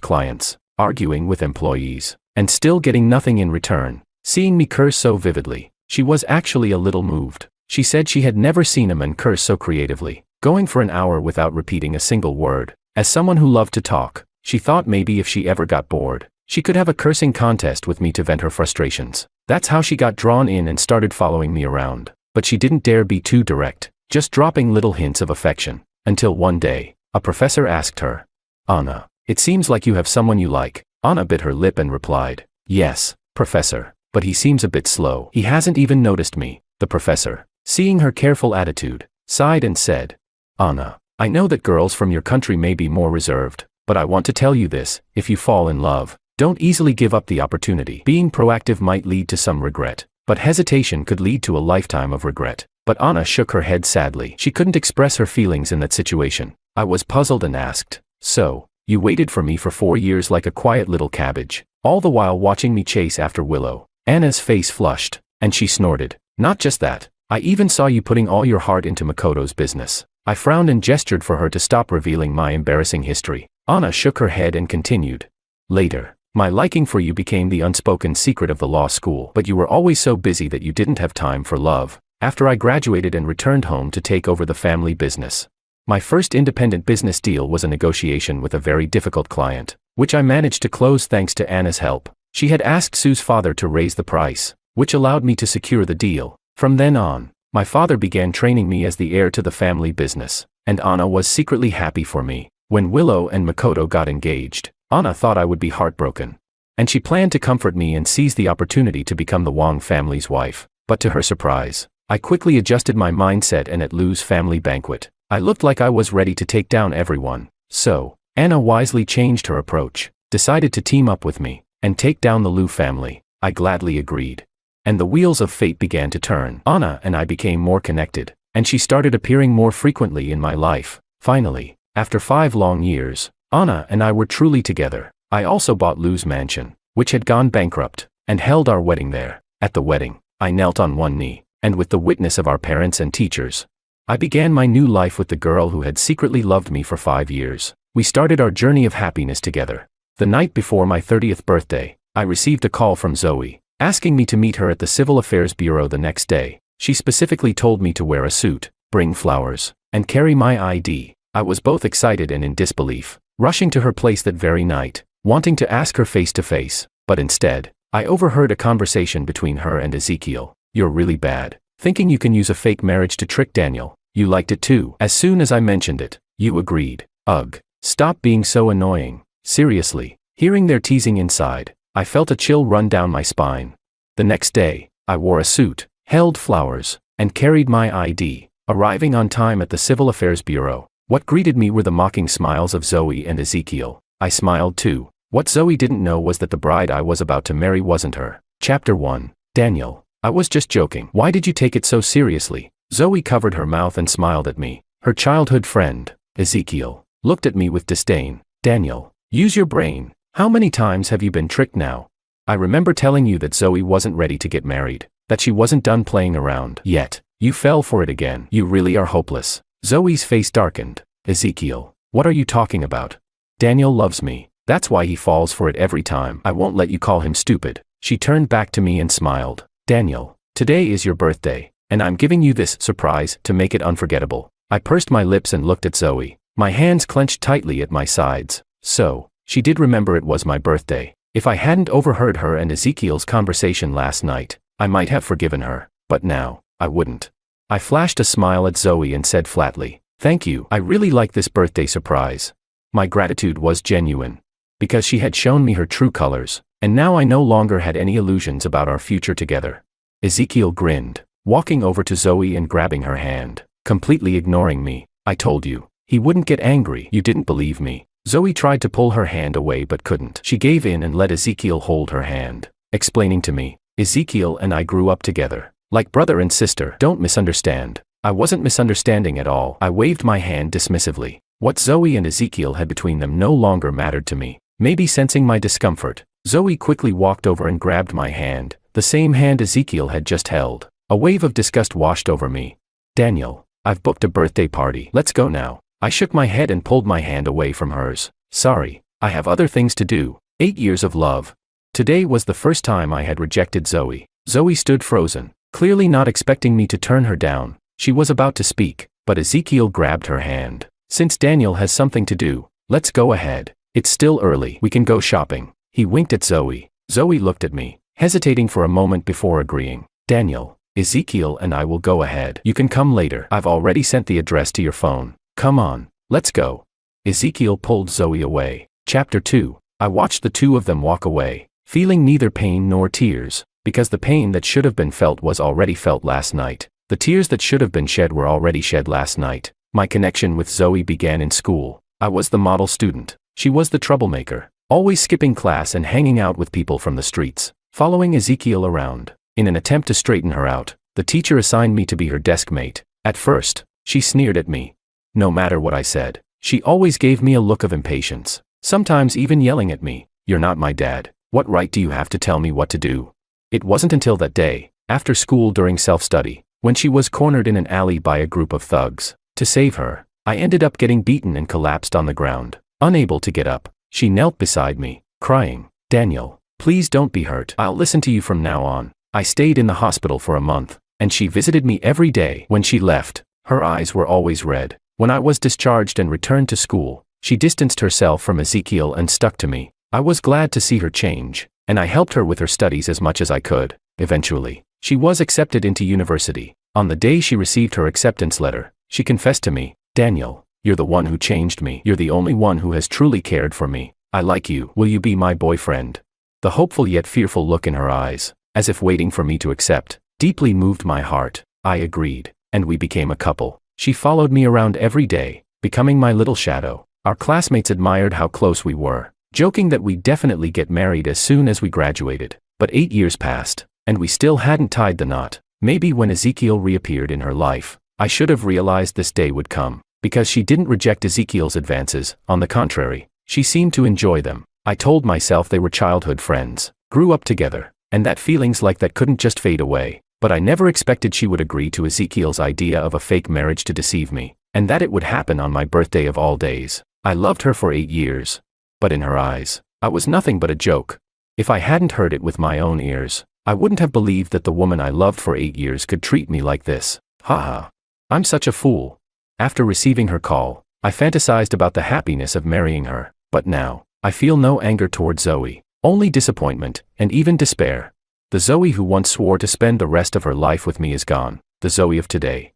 clients, arguing with employees, and still getting nothing in return. Seeing me curse so vividly, She was actually a little moved. She said she had never seen a man curse so creatively, going for an hour without repeating a single word. As someone who loved to talk, she thought maybe if she ever got bored, she could have a cursing contest with me to vent her frustrations. That's how she got drawn in and started following me around. But she didn't dare be too direct, just dropping little hints of affection. Until one day, a professor asked her, "Anna, it seems like you have someone you like." Anna bit her lip and replied, "Yes, professor, but he seems a bit slow. He hasn't even noticed me." The professor, seeing her careful attitude, sighed and said, "Anna, I know that girls from your country may be more reserved, but I want to tell you this: if you fall in love, don't easily give up the opportunity. Being proactive might lead to some regret, but hesitation could lead to a lifetime of regret." But Anna shook her head sadly. She couldn't express her feelings in that situation. I was puzzled and asked, "So, you waited for me for 4 years like a quiet little cabbage, all the while watching me chase after Willow?" Anna's face flushed, and she snorted, "Not just that, I even saw you putting all your heart into Makoto's business." I frowned and gestured for her to stop revealing my embarrassing history. Anna shook her head and continued, "Later, my liking for you became the unspoken secret of the law school, but you were always so busy that you didn't have time for love. After I graduated and returned home to take over the family business, my first independent business deal was a negotiation with a very difficult client, which I managed to close thanks to Anna's help. She had asked Sue's father to raise the price, which allowed me to secure the deal. From then on, my father began training me as the heir to the family business, and Anna was secretly happy for me. When Willow and Makoto got engaged, Anna thought I would be heartbroken, and she planned to comfort me and seize the opportunity to become the Wong family's wife. But to her surprise, I quickly adjusted my mindset, and at Lu's family banquet, I looked like I was ready to take down everyone. So, Anna wisely changed her approach, decided to team up with me, and take down the Lu family. I gladly agreed. And the wheels of fate began to turn. Anna and I became more connected, and she started appearing more frequently in my life. Finally, after 5 long years, Anna and I were truly together. I also bought Lu's mansion, which had gone bankrupt, and held our wedding there. At the wedding, I knelt on one knee, and with the witness of our parents and teachers, I began my new life with the girl who had secretly loved me for 5 years. We started our journey of happiness together. The night before my 30th birthday, I received a call from Zoe, asking me to meet her at the Civil Affairs Bureau the next day. She specifically told me to wear a suit, bring flowers, and carry my ID. I was both excited and in disbelief, rushing to her place that very night, wanting to ask her face to face, but instead, I overheard a conversation between her and Ezekiel. "You're really bad, thinking you can use a fake marriage to trick Daniel. You liked it too." As soon as I mentioned it, you agreed. Ugh, stop being so annoying. Seriously. Hearing their teasing inside, I felt a chill run down my spine. The next day, I wore a suit, held flowers, and carried my ID, arriving on time at the Civil Affairs Bureau. What greeted me were the mocking smiles of Zoe and Ezekiel. I smiled too. What Zoe didn't know was that the bride I was about to marry wasn't her. Chapter 1. Daniel, I was just joking. Why did you take it so seriously? Zoe covered her mouth and smiled at me. Her childhood friend, Ezekiel, looked at me with disdain. Daniel, use your brain. How many times have you been tricked now? I remember telling you that Zoe wasn't ready to get married, that she wasn't done playing around. Yet, you fell for it again. You really are hopeless. Zoe's face darkened. Ezekiel, what are you talking about? Daniel loves me. That's why he falls for it every time. I won't let you call him stupid. She turned back to me and smiled. Daniel, today is your birthday, and I'm giving you this surprise to make it unforgettable. I pursed my lips and looked at Zoe, my hands clenched tightly at my sides. So, she did remember it was my birthday. If I hadn't overheard her and Ezekiel's conversation last night, I might have forgiven her, but now, I wouldn't. I flashed a smile at Zoe and said flatly, "Thank you. I really like this birthday surprise." My gratitude was genuine, because she had shown me her true colors, and now I no longer had any illusions about our future together. Ezekiel grinned, walking over to Zoe and grabbing her hand, completely ignoring me. "I told you." He wouldn't get angry. "You didn't believe me." Zoe tried to pull her hand away but couldn't. She gave in and let Ezekiel hold her hand, explaining to me, "Ezekiel and I grew up together, like brother and sister. Don't misunderstand." I wasn't misunderstanding at all. I waved my hand dismissively. What Zoe and Ezekiel had between them no longer mattered to me. Maybe sensing my discomfort, Zoe quickly walked over and grabbed my hand, the same hand Ezekiel had just held. A wave of disgust washed over me. "Daniel, I've booked a birthday party. Let's go now." I shook my head and pulled my hand away from hers. "Sorry, I have other things to do." 8 years of love. Today was the first time I had rejected Zoe. Zoe stood frozen, Clearly not expecting me to turn her down, she was about to speak, but Ezekiel grabbed her hand. Since Daniel has something to do, let's go ahead. It's still early, we can go shopping. He winked at Zoe. Zoe looked at me, hesitating for a moment before agreeing. Daniel, Ezekiel and I will go ahead. You can come later. I've already sent the address to your phone. Come on, let's go. Ezekiel pulled Zoe away. Chapter 2. I watched the two of them walk away, feeling neither pain nor tears, because the pain that should have been felt was already felt last night. The tears that should have been shed were already shed last night. My connection with Zoe began in school. I was the model student. She was the troublemaker, always skipping class and hanging out with people from the streets, following Ezekiel around. In an attempt to straighten her out, the teacher assigned me to be her desk mate. At first, she sneered at me. No matter what I said, she always gave me a look of impatience, sometimes even yelling at me. You're not my dad. What right do you have to tell me what to do? It wasn't until that day, after school during self-study, when she was cornered in an alley by a group of thugs. To save her, I ended up getting beaten and collapsed on the ground. Unable to get up, she knelt beside me, crying, Daniel, please don't be hurt. I'll listen to you from now on. I stayed in the hospital for a month, and she visited me every day. When she left, her eyes were always red. When I was discharged and returned to school, she distanced herself from Ezekiel and stuck to me. I was glad to see her change, and I helped her with her studies as much as I could. Eventually, she was accepted into university. On the day she received her acceptance letter, she confessed to me, Daniel, you're the one who changed me. You're the only one who has truly cared for me. I like you. Will you be my boyfriend? The hopeful yet fearful look in her eyes, as if waiting for me to accept, deeply moved my heart. I agreed, and we became a couple. She followed me around every day, becoming my little shadow. Our classmates admired how close we were, joking that we'd definitely get married as soon as we graduated. But 8 years passed, and we still hadn't tied the knot. Maybe when Ezekiel reappeared in her life, I should have realized this day would come, because she didn't reject Ezekiel's advances. On the contrary, she seemed to enjoy them. I told myself they were childhood friends, grew up together, and that feelings like that couldn't just fade away. But I never expected she would agree to Ezekiel's idea of a fake marriage to deceive me, and that it would happen on my birthday of all days. I loved her for 8 years. But in her eyes, I was nothing but a joke. If I hadn't heard it with my own ears, I wouldn't have believed that the woman I loved for 8 years could treat me like this. Haha. I'm such a fool. After receiving her call, I fantasized about the happiness of marrying her, but now, I feel no anger toward Zoe, only disappointment, and even despair. The Zoe who once swore to spend the rest of her life with me is gone, the Zoe of today.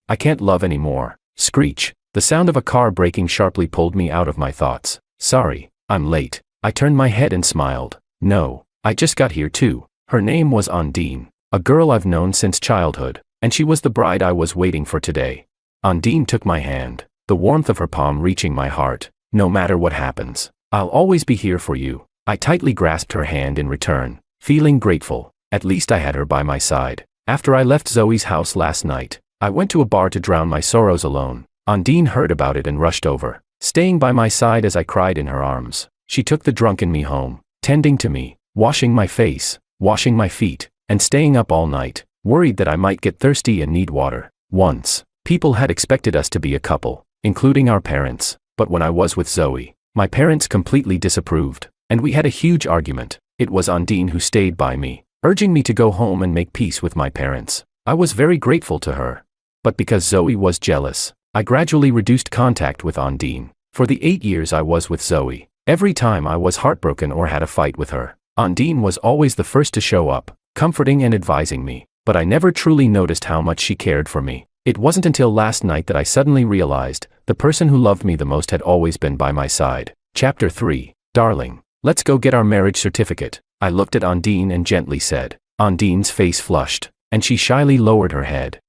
I can't love anymore. Screech, the sound of a car braking sharply pulled me out of my thoughts. Sorry, I'm late. I turned my head and smiled. No, I just got here too. Her name was Ondine, a girl I've known since childhood, and she was the bride I was waiting for today. Ondine took my hand, the warmth of her palm reaching my heart. No matter what happens, I'll always be here for you. I tightly grasped her hand in return, feeling grateful. At least I had her by my side. After I left Zoe's house last night, I went to a bar to drown my sorrows alone. Ondine heard about it and rushed over, staying by my side as I cried in her arms. She took the drunk in me home, tending to me, washing my face, washing my feet, and staying up all night, worried that I might get thirsty and need water. Once, people had expected us to be a couple, including our parents, but when I was with Zoe, my parents completely disapproved, and we had a huge argument. It was Ondine who stayed by me, urging me to go home and make peace with my parents. I was very grateful to her. But because Zoe was jealous, I gradually reduced contact with Ondine. For the 8 years I was with Zoe, every time I was heartbroken or had a fight with her, Ondine was always the first to show up, comforting and advising me. But I never truly noticed how much she cared for me. It wasn't until last night that I suddenly realized the person who loved me the most had always been by my side. Chapter 3. Darling, let's go get our marriage certificate. I looked at Ondine and gently said. Ondine's face flushed, and she shyly lowered her head.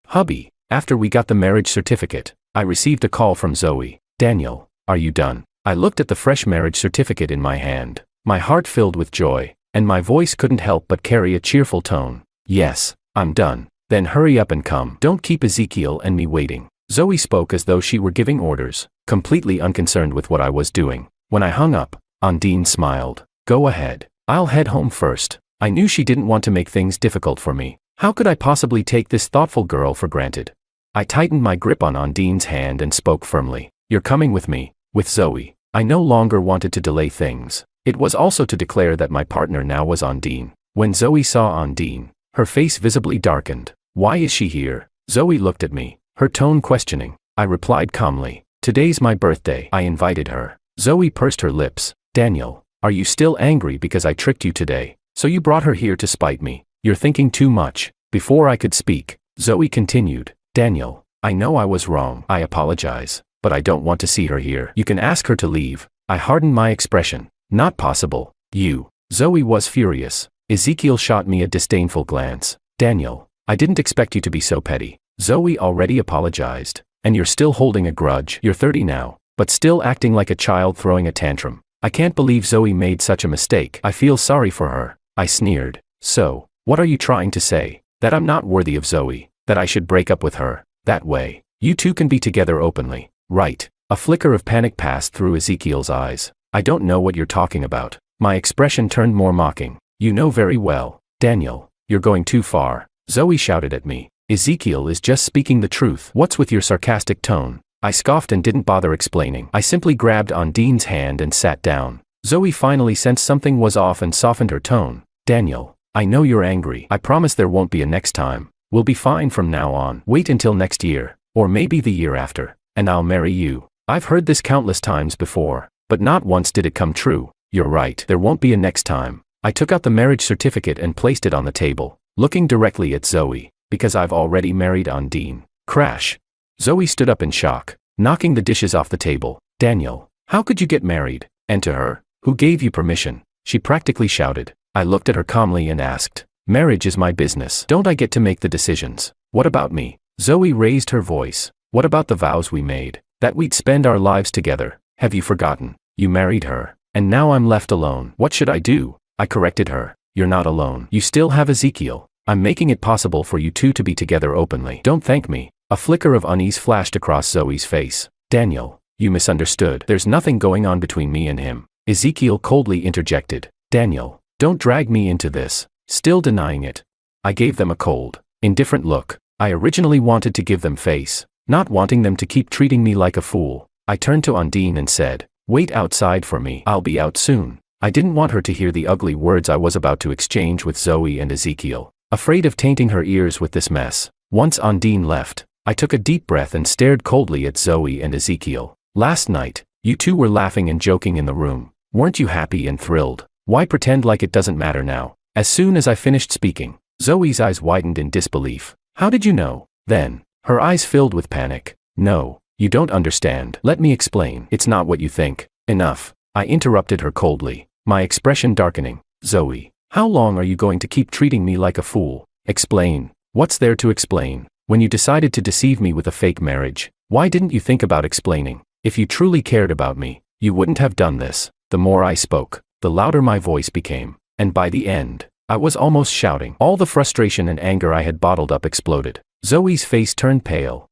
Hubby. After we got the marriage certificate, I received a call from Zoe. Daniel, are you done? I looked at the fresh marriage certificate in my hand. My heart filled with joy, and my voice couldn't help but carry a cheerful tone. Yes, I'm done. Then hurry up and come. Don't keep Ezekiel and me waiting. Zoe spoke as though she were giving orders, completely unconcerned with what I was doing. When I hung up, Ondine smiled. Go ahead. I'll head home first. I knew she didn't want to make things difficult for me. How could I possibly take this thoughtful girl for granted? I tightened my grip on Ondine's hand and spoke firmly. You're coming with me, with Zoe. I no longer wanted to delay things. It was also to declare that my partner now was Ondine. When Zoe saw Ondine, Her face visibly darkened. Why is she here? Zoe looked at me, her tone questioning. I replied calmly. Today's my birthday. I invited her. Zoe pursed her lips. Daniel, are you still angry because I tricked you today? So you brought her here to spite me. You're thinking too much. Before I could speak, Zoe continued. Daniel, I know I was wrong. I apologize, but I don't want to see her here. You can ask her to leave. I hardened my expression. Not possible. You. Zoe was furious. Ezekiel shot me a disdainful glance. Daniel, I didn't expect you to be so petty. Zoe already apologized. And you're still holding a grudge. You're 30 now, but still acting like a child throwing a tantrum. I can't believe Zoe made such a mistake. I feel sorry for her. I sneered. So, what are you trying to say? That I'm not worthy of Zoe? That I should break up with her? That way, you two can be together openly, right? A flicker of panic passed through Ezekiel's eyes. I don't know what you're talking about. My expression turned more mocking. You know very well. Daniel, you're going too far. Zoe shouted at me. Ezekiel is just speaking the truth. What's with your sarcastic tone? I scoffed and didn't bother explaining. I simply grabbed Ondine's hand and sat down. Zoe finally sensed something was off and softened her tone. Daniel, I know you're angry. I promise there won't be a next time. We'll be fine from now on. Wait until next year, or maybe the year after, and I'll marry you. I've heard this countless times before, but not once did it come true. You're right, there won't be a next time. I took out the marriage certificate and placed it on the table, looking directly at Zoe. Because I've already married Ondine. Crash. Zoe stood up in shock, knocking the dishes off the table. Daniel, how could you get married? And to her? Who gave you permission? She practically shouted. I looked at her calmly and asked, marriage is my business. Don't I get to make the decisions? What about me? Zoe raised her voice. What about the vows we made? That we'd spend our lives together. Have you forgotten? You married her, and now I'm left alone. What should I do? I corrected her. You're not alone. You still have Ezekiel. I'm making it possible for you two to be together openly. Don't thank me. A flicker of unease flashed across Zoe's face. Daniel, you misunderstood. There's nothing going on between me and him. Ezekiel coldly interjected. Daniel, don't drag me into this. Still denying it. I gave them a cold, indifferent look. I originally wanted to give them face, not wanting them to keep treating me like a fool. I turned to Ondine and said, wait outside for me. I'll be out soon. I didn't want her to hear the ugly words I was about to exchange with Zoe and Ezekiel. Afraid of tainting her ears with this mess. Once Ondine left, I took a deep breath and stared coldly at Zoe and Ezekiel. Last night, you two were laughing and joking in the room. Weren't you happy and thrilled? Why pretend like it doesn't matter now? As soon as I finished speaking, Zoe's eyes widened in disbelief. How did you know? Then, her eyes filled with panic. No, you don't understand. Let me explain. It's not what you think. Enough. I interrupted her coldly, my expression darkening. Zoe, how long are you going to keep treating me like a fool? Explain. What's there to explain? When you decided to deceive me with a fake marriage, why didn't you think about explaining? If you truly cared about me, you wouldn't have done this. The more I spoke, the louder my voice became, and by the end, I was almost shouting. All the frustration and anger I had bottled up exploded. Zoe's face turned pale.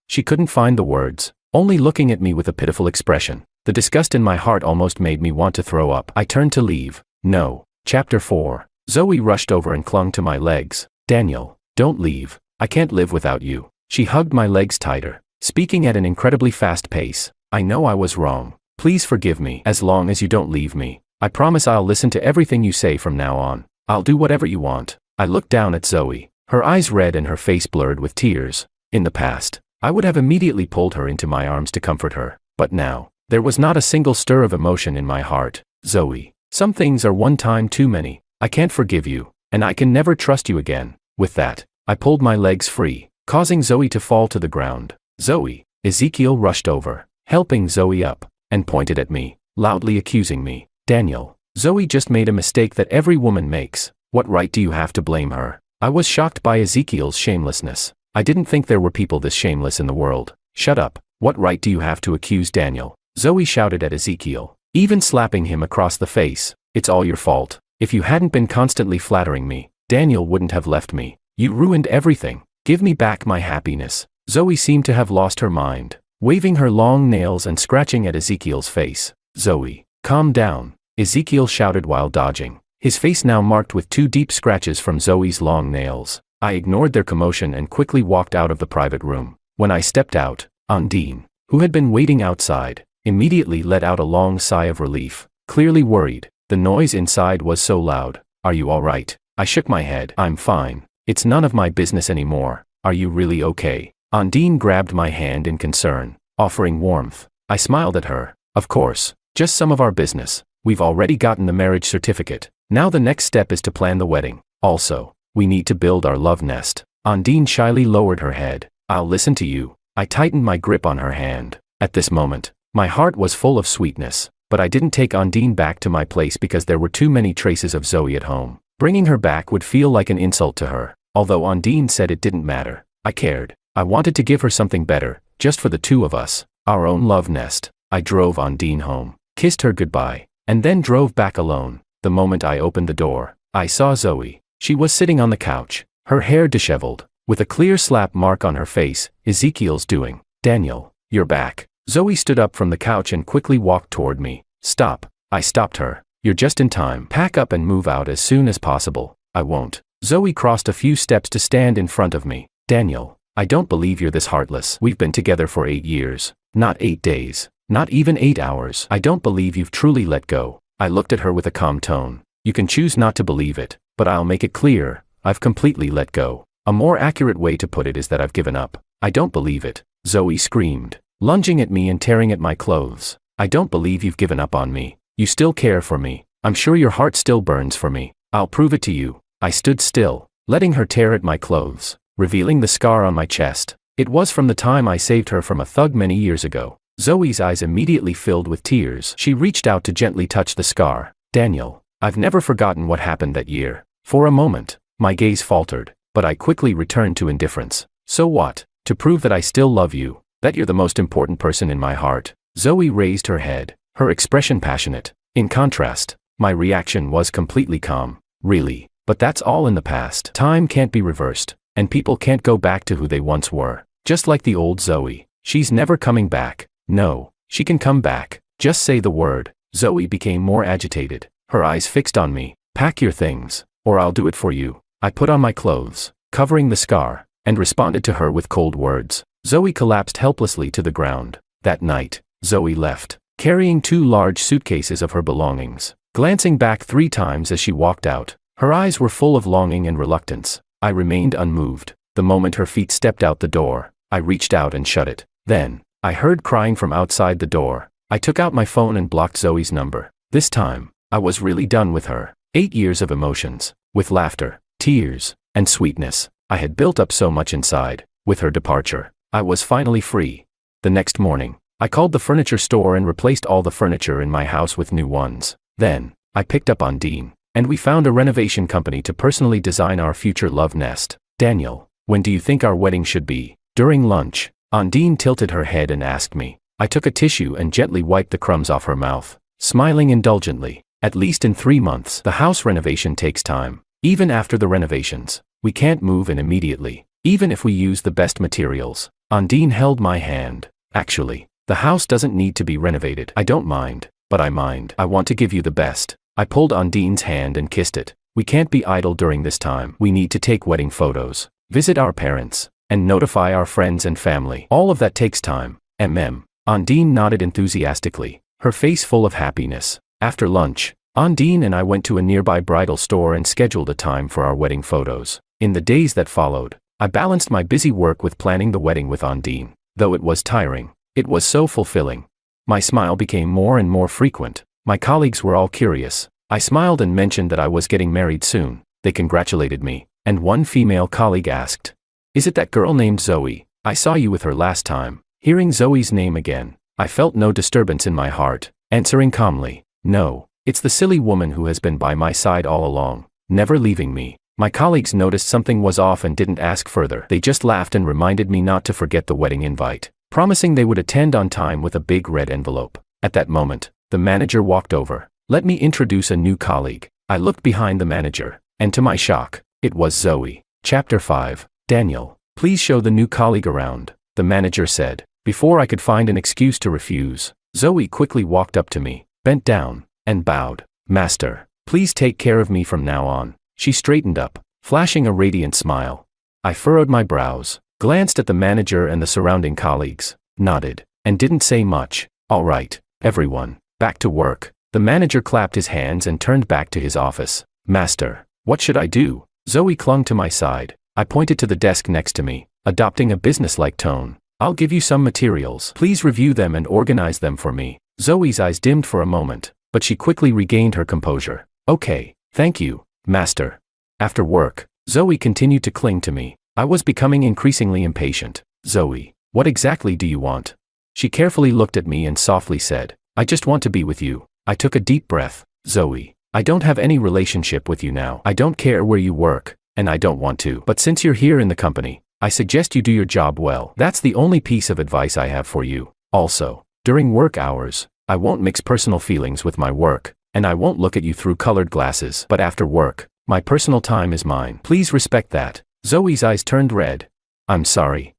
She couldn't find the words, only looking at me with a pitiful expression. The disgust in my heart almost made me want to throw up. I turned to leave. No. Chapter 4. Zoe rushed over and clung to my legs. Daniel, don't leave. I can't live without you. She hugged my legs tighter, speaking at an incredibly fast pace. I know I was wrong. Please forgive me. As long as you don't leave me, I promise I'll listen to everything you say from now on. I'll do whatever you want. I looked down at Zoe, her eyes red and her face blurred with tears. In the past, I would have immediately pulled her into my arms to comfort her. But now, there was not a single stir of emotion in my heart. Zoe, some things are one time too many. I can't forgive you, and I can never trust you again. With that, I pulled my legs free, causing Zoe to fall to the ground. Zoe, Ezekiel rushed over, helping Zoe up, and pointed at me, loudly accusing me. Daniel, Zoe just made a mistake that every woman makes. What right do you have to blame her? I was shocked by Ezekiel's shamelessness. I didn't think there were people this shameless in the world. Shut up. What right do you have to accuse Daniel? Zoe shouted at Ezekiel, even slapping him across the face. It's all your fault. If you hadn't been constantly flattering me, Daniel wouldn't have left me. You ruined everything. Give me back my happiness. Zoe seemed to have lost her mind, waving her long nails and scratching at Ezekiel's face. Zoe, calm down, Ezekiel shouted while dodging, his face now marked with 2 deep scratches from Zoe's long nails. I ignored their commotion and quickly walked out of the private room. When I stepped out, Ondine, who had been waiting outside, immediately let out a long sigh of relief, clearly worried. The noise inside was so loud. Are you all right? I shook my head. I'm fine. It's none of my business anymore. Are you really okay? Undine grabbed my hand in concern, offering warmth. I smiled at her. Of course. Just some of our business. We've already gotten the marriage certificate. Now the next step is to plan the wedding. Also, we need to build our love nest. Undine shyly lowered her head. I'll listen to you. I tightened my grip on her hand. At this moment, my heart was full of sweetness, but I didn't take Undine back to my place because there were too many traces of Zoe at home. Bringing her back would feel like an insult to her. Although Undine said it didn't matter, I cared. I wanted to give her something better, just for the two of us, our own love nest. I drove Undine home, kissed her goodbye, and then drove back alone. The moment I opened the door, I saw Zoe. She was sitting on the couch, her hair disheveled, with a clear slap mark on her face. Ezekiel's doing. Daniel, you're back. Zoe stood up from the couch and quickly walked toward me. Stop. I stopped her. You're just in time. Pack up and move out as soon as possible. I won't. Zoe crossed a few steps to stand in front of me. Daniel, I don't believe you're this heartless. We've been together for 8 years. Not 8 days. Not even 8 hours. I don't believe you've truly let go. I looked at her with a calm tone. You can choose not to believe it, but I'll make it clear. I've completely let go. A more accurate way to put it is that I've given up. I don't believe it. Zoe screamed, lunging at me and tearing at my clothes. I don't believe you've given up on me. You still care for me. I'm sure your heart still burns for me. I'll prove it to you. I stood still, letting her tear at my clothes, revealing the scar on my chest. It was from the time I saved her from a thug many years ago. Zoe's eyes immediately filled with tears. She reached out to gently touch the scar. Daniel, I've never forgotten what happened that year. For a moment, my gaze faltered, but I quickly returned to indifference. So what? To prove that I still love you, that you're the most important person in my heart. Zoe raised her head, her expression passionate. In contrast, my reaction was completely calm. Really? But that's all in the past. Time can't be reversed, and people can't go back to who they once were. Just like the old Zoe, she's never coming back. No, she can come back. Just say the word. Zoe became more agitated, her eyes fixed on me. Pack your things, or I'll do it for you. I put on my clothes, covering the scar, and responded to her with cold words. Zoe collapsed helplessly to the ground. That night, Zoe left, carrying 2 large suitcases of her belongings. Glancing back 3 times as she walked out, her eyes were full of longing and reluctance. I remained unmoved. The moment her feet stepped out the door, I reached out and shut it. Then, I heard crying from outside the door. I took out my phone and blocked Zoe's number. This time, I was really done with her. 8 years of emotions, with laughter, tears, and sweetness. I had built up so much inside. With her departure, I was finally free. The next morning, I called the furniture store and replaced all the furniture in my house with new ones. Then, I picked up Undine, and we found a renovation company to personally design our future love nest. Daniel, when do you think our wedding should be? During lunch, Undine tilted her head and asked me. I took a tissue and gently wiped the crumbs off her mouth, smiling indulgently. At least in 3 months. The house renovation takes time. Even after the renovations, we can't move in immediately, even if we use the best materials. Undine held my hand. Actually, the house doesn't need to be renovated. I don't mind, but I mind. I want to give you the best. I pulled Undine's hand and kissed it. We can't be idle during this time. We need to take wedding photos, visit our parents, and notify our friends and family. All of that takes time. Undine nodded enthusiastically, her face full of happiness. After lunch, Undine and I went to a nearby bridal store and scheduled a time for our wedding photos. In the days that followed, I balanced my busy work with planning the wedding with Undine. Though it was tiring, it was so fulfilling. My smile became more and more frequent. My colleagues were all curious. I smiled and mentioned that I was getting married soon. They congratulated me, and one female colleague asked, "Is it that girl named Zoe? I saw you with her last time." Hearing Zoe's name again, I felt no disturbance in my heart, answering calmly, "No, it's the silly woman who has been by my side all along, never leaving me." My colleagues noticed something was off and didn't ask further. They just laughed and reminded me not to forget the wedding invite, promising they would attend on time with a big red envelope. At that moment, the manager walked over. "Let me introduce a new colleague." I looked behind the manager, and to my shock, it was Zoe. Chapter 5. Daniel, please show the new colleague around, the manager said. Before I could find an excuse to refuse, Zoe quickly walked up to me, bent down, and bowed. "Master, please take care of me from now on." She straightened up, flashing a radiant smile. I furrowed my brows, glanced at the manager and the surrounding colleagues, nodded, and didn't say much. "All right, everyone, back to work." The manager clapped his hands and turned back to his office. "Master, What should I do? Zoe clung to my side. I pointed to the desk next to me, adopting a businesslike tone. I'll give you some materials. Please review them and organize them for me. Zoe's eyes dimmed for a moment, but she quickly regained her composure. Okay, thank you, master. After work, Zoe continued to cling to me. I was becoming increasingly impatient. Zoe, what exactly do you want? She carefully looked at me and softly said, I just want to be with you. I took a deep breath. Zoe, I don't have any relationship with you now. I don't care where you work, and I don't want to. But since you're here in the company, I suggest you do your job well. That's the only piece of advice I have for you. Also, during work hours, I won't mix personal feelings with my work, and I won't look at you through colored glasses. But after work, my personal time is mine. Please respect that. Zoe's eyes turned red. I'm sorry,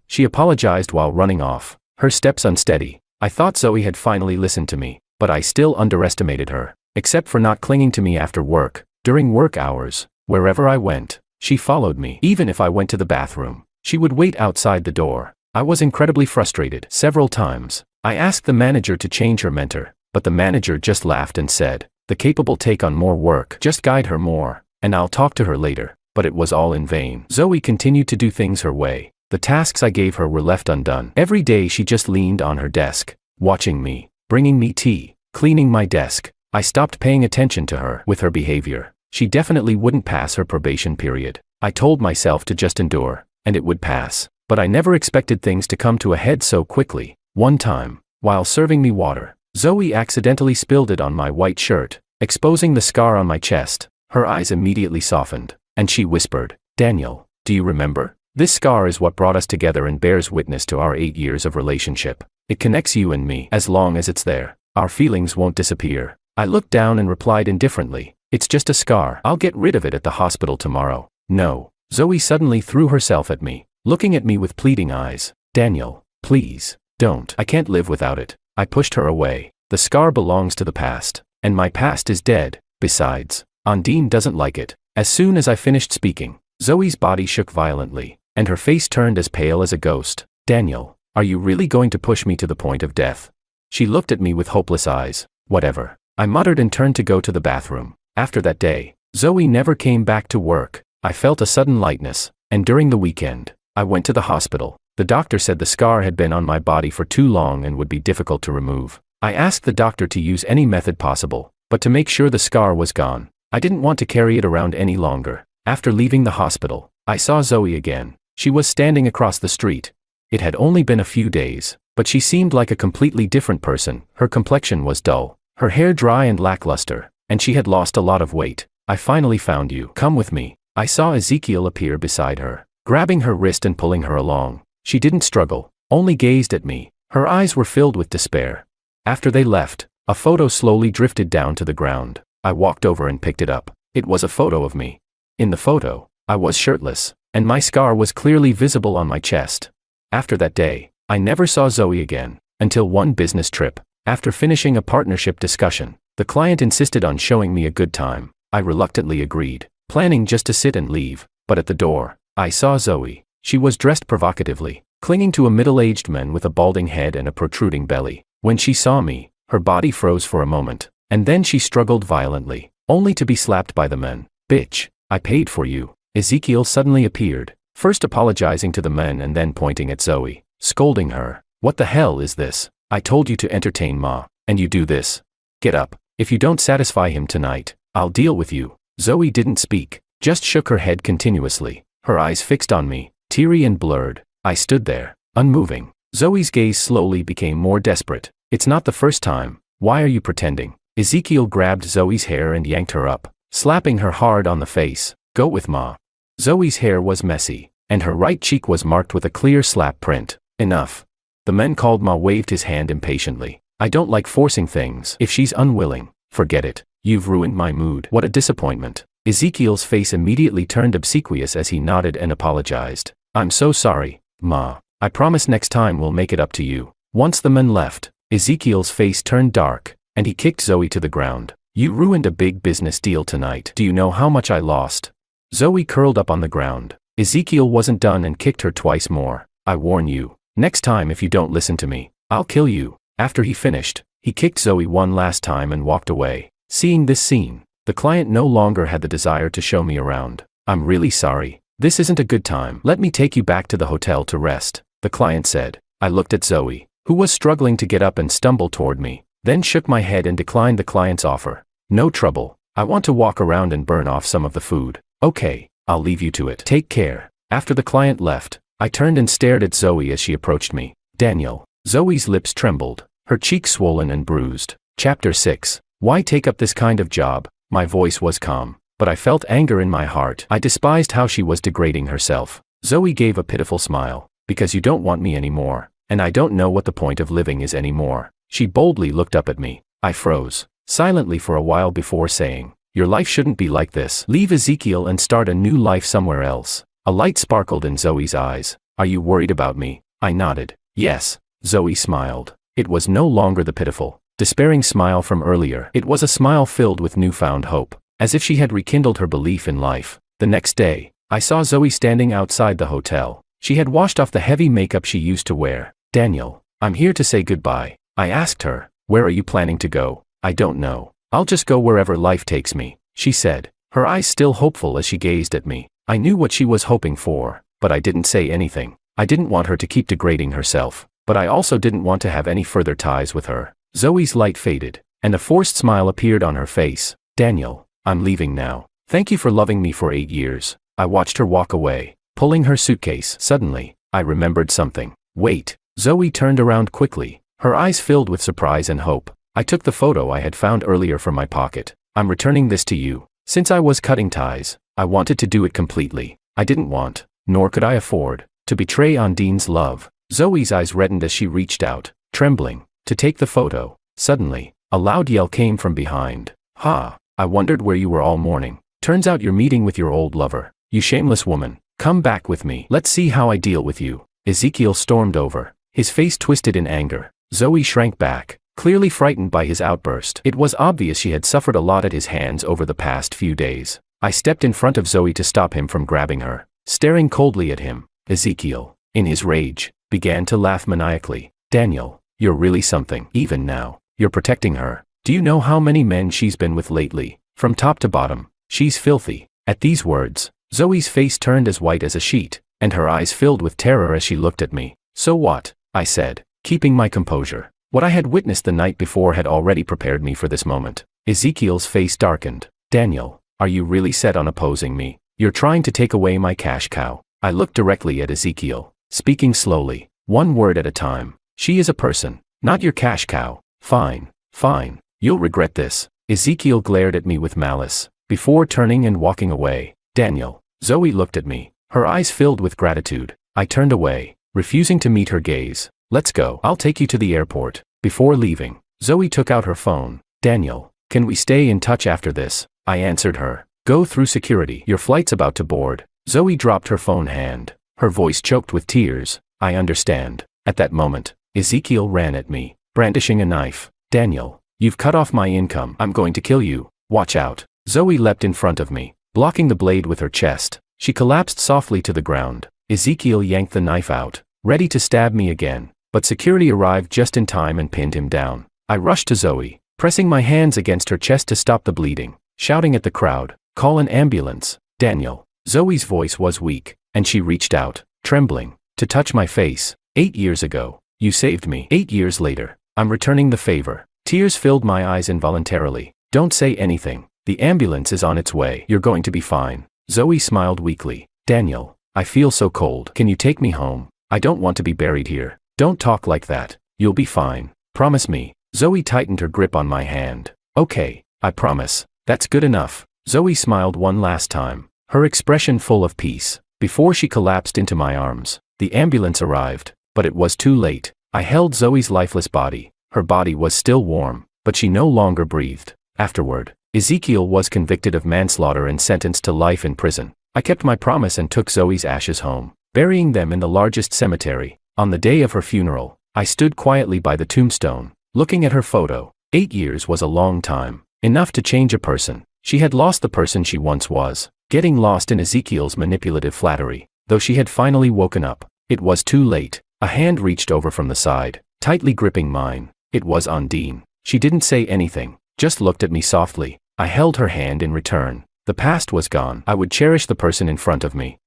she apologized while running off, her steps unsteady. I thought Zoe had finally listened to me, but I still underestimated her. Except for not clinging to me after work, during work hours, wherever I went, she followed me. Even if I went to the bathroom, she would wait outside the door. I was incredibly frustrated. Several times, I asked the manager to change her mentor, but the manager just laughed and said, the capable take on more work. Just guide her more, and I'll talk to her later. But it was all in vain. Zoe continued to do things her way. The tasks I gave her were left undone. Every day she just leaned on her desk, watching me, bringing me tea, cleaning my desk. I stopped paying attention to her. With her behavior, she definitely wouldn't pass her probation period. I told myself to just endure, and it would pass. But I never expected things to come to a head so quickly. One time, while serving me water, Zoe accidentally spilled it on my white shirt, exposing the scar on my chest. Her eyes immediately softened, and she whispered, Daniel, do you remember? This scar is what brought us together and bears witness to our 8 years of relationship. It connects you and me. As long as it's there, our feelings won't disappear. I looked down and replied indifferently, it's just a scar. I'll get rid of it at the hospital tomorrow. No. Zoe suddenly threw herself at me, looking at me with pleading eyes. Daniel, please, don't. I can't live without it. I pushed her away. The scar belongs to the past, and my past is dead. Besides, Ondine doesn't like it. As soon as I finished speaking, Zoe's body shook violently, and her face turned as pale as a ghost. Daniel, are you really going to push me to the point of death? She looked at me with hopeless eyes. Whatever. I muttered and turned to go to the bathroom. After that day, Zoe never came back to work. I felt a sudden lightness, and during the weekend, I went to the hospital. The doctor said the scar had been on my body for too long and would be difficult to remove. I asked the doctor to use any method possible, but to make sure the scar was gone. I didn't want to carry it around any longer. After leaving the hospital, I saw Zoe again. She was standing across the street. It had only been a few days, but she seemed like a completely different person. Her complexion was dull, her hair dry and lackluster, and she had lost a lot of weight. I finally found you. Come with me. I saw Ezekiel appear beside her, grabbing her wrist and pulling her along. She didn't struggle, only gazed at me. Her eyes were filled with despair. After they left, a photo slowly drifted down to the ground. I walked over and picked it up. It was a photo of me. In the photo, I was shirtless, and my scar was clearly visible on my chest. After that day, I never saw Zoe again, until one business trip. After finishing a partnership discussion, the client insisted on showing me a good time. I reluctantly agreed, planning just to sit and leave, but at the door, I saw Zoe. She was dressed provocatively, clinging to a middle-aged man with a balding head and a protruding belly. When she saw me, her body froze for a moment, and then she struggled violently, only to be slapped by the man. Bitch, I paid for you. Ezekiel suddenly appeared, first apologizing to the man and then pointing at Zoe, scolding her. What the hell is this? I told you to entertain Ma, and you do this. Get up. If you don't satisfy him tonight, I'll deal with you. Zoe didn't speak, just shook her head continuously, her eyes fixed on me, teary and blurred. I stood there, unmoving. Zoe's gaze slowly became more desperate. It's not the first time. Why are you pretending? Ezekiel grabbed Zoe's hair and yanked her up, slapping her hard on the face. Go with Ma. Zoe's hair was messy, and her right cheek was marked with a clear slap print. Enough. The man called Ma waved his hand impatiently. I don't like forcing things. If she's unwilling, forget it. You've ruined my mood. What a disappointment. Ezekiel's face immediately turned obsequious as he nodded and apologized. I'm so sorry, Ma. I promise next time we'll make it up to you. Once the man left, Ezekiel's face turned dark, and he kicked Zoe to the ground. You ruined a big business deal tonight. Do you know how much I lost? Zoe curled up on the ground. Ezekiel wasn't done and kicked her twice more. I warn you, next time if you don't listen to me, I'll kill you. After he finished, he kicked Zoe one last time and walked away. Seeing this scene, The client no longer had the desire to show me around. I'm really sorry. This isn't a good time. Let me take you back to the hotel to rest, the client said. I looked at Zoe, who was struggling to get up and stumble toward me, then shook my head and declined the client's offer. No trouble. I want to walk around and burn off some of the food. Okay, I'll leave you to it. Take care. After the client left, I turned and stared at Zoe as she approached me. Daniel. Zoe's lips trembled, her cheeks swollen and bruised. Chapter 6. Why take up this kind of job? My voice was calm, but I felt anger in my heart. I despised how she was degrading herself. Zoe gave a pitiful smile. Because you don't want me anymore, and I don't know what the point of living is anymore. She boldly looked up at me. I froze, silently for a while before saying, your life shouldn't be like this. Leave Ezekiel and start a new life somewhere else. A light sparkled in Zoe's eyes. Are you worried about me? I nodded. Yes. Zoe smiled. It was no longer the pitiful, despairing smile from earlier. It was a smile filled with newfound hope, as if she had rekindled her belief in life. The next day, I saw Zoe standing outside the hotel. She had washed off the heavy makeup she used to wear. Daniel, I'm here to say goodbye. I asked her, where are you planning to go? I don't know. I'll just go wherever life takes me, she said, her eyes still hopeful as she gazed at me. I knew what she was hoping for, but I didn't say anything. I didn't want her to keep degrading herself, but I also didn't want to have any further ties with her. Zoe's light faded, and a forced smile appeared on her face. Daniel, I'm leaving now. Thank you for loving me for 8 years. I watched her walk away, pulling her suitcase. Suddenly, I remembered something. Wait. Zoe turned around quickly, her eyes filled with surprise and hope. I took the photo I had found earlier from my pocket. I'm returning this to you. Since I was cutting ties, I wanted to do it completely. I didn't want, nor could I afford, to betray Ondine's love. Zoe's eyes reddened as she reached out, trembling, to take the photo. Suddenly, a loud yell came from behind. Ha! I wondered where you were all morning. Turns out you're meeting with your old lover. You shameless woman. Come back with me. Let's see how I deal with you. Ezekiel stormed over, his face twisted in anger. Zoe shrank back, clearly frightened by his outburst. It was obvious she had suffered a lot at his hands over the past few days. I stepped in front of Zoe to stop him from grabbing her, staring coldly at him. Ezekiel, in his rage, began to laugh maniacally. Daniel, you're really something. Even now, you're protecting her. Do you know how many men she's been with lately? From top to bottom, she's filthy. At these words, Zoe's face turned as white as a sheet, and her eyes filled with terror as she looked at me. So what? I said, keeping my composure. What I had witnessed the night before had already prepared me for this moment. Ezekiel's face darkened. Daniel, are you really set on opposing me? You're trying to take away my cash cow. I looked directly at Ezekiel, speaking slowly, one word at a time. She is a person, not your cash cow. Fine, fine. You'll regret this. Ezekiel glared at me with malice, before turning and walking away. Daniel. Zoe looked at me, her eyes filled with gratitude. I turned away, refusing to meet her gaze. Let's go. I'll take you to the airport. Before leaving, Zoe took out her phone. Daniel, can we stay in touch after this? I answered her. Go through security. Your flight's about to board. Zoe dropped her phone hand, her voice choked with tears. I understand. At that moment, Ezekiel ran at me, brandishing a knife. Daniel, you've cut off my income. I'm going to kill you. Watch out. Zoe leapt in front of me, blocking the blade with her chest. She collapsed softly to the ground. Ezekiel yanked the knife out, ready to stab me again, but security arrived just in time and pinned him down. I rushed to Zoe, pressing my hands against her chest to stop the bleeding, shouting at the crowd, call an ambulance. Daniel. Zoe's voice was weak, and she reached out, trembling, to touch my face. 8 years ago, you saved me. 8 years later, I'm returning the favor. Tears filled my eyes involuntarily. Don't say anything. The ambulance is on its way. You're going to be fine. Zoe smiled weakly. Daniel, I feel so cold. Can you take me home? I don't want to be buried here. Don't talk like that. You'll be fine. Promise me. Zoe tightened her grip on my hand. Okay, I promise. That's good enough. Zoe smiled one last time, her expression full of peace, before she collapsed into my arms. The ambulance arrived, but it was too late. I held Zoe's lifeless body. Her body was still warm, but she no longer breathed. Afterward, Ezekiel was convicted of manslaughter and sentenced to life in prison. I kept my promise and took Zoe's ashes home, burying them in the largest cemetery. On the day of her funeral, I stood quietly by the tombstone, looking at her photo. 8 years was a long time, enough to change a person. She had lost the person she once was, getting lost in Ezekiel's manipulative flattery. Though she had finally woken up, it was too late. A hand reached over from the side, tightly gripping mine. It was Ondine. She didn't say anything, just looked at me softly. I held her hand in return. The past was gone. I would cherish the person in front of me.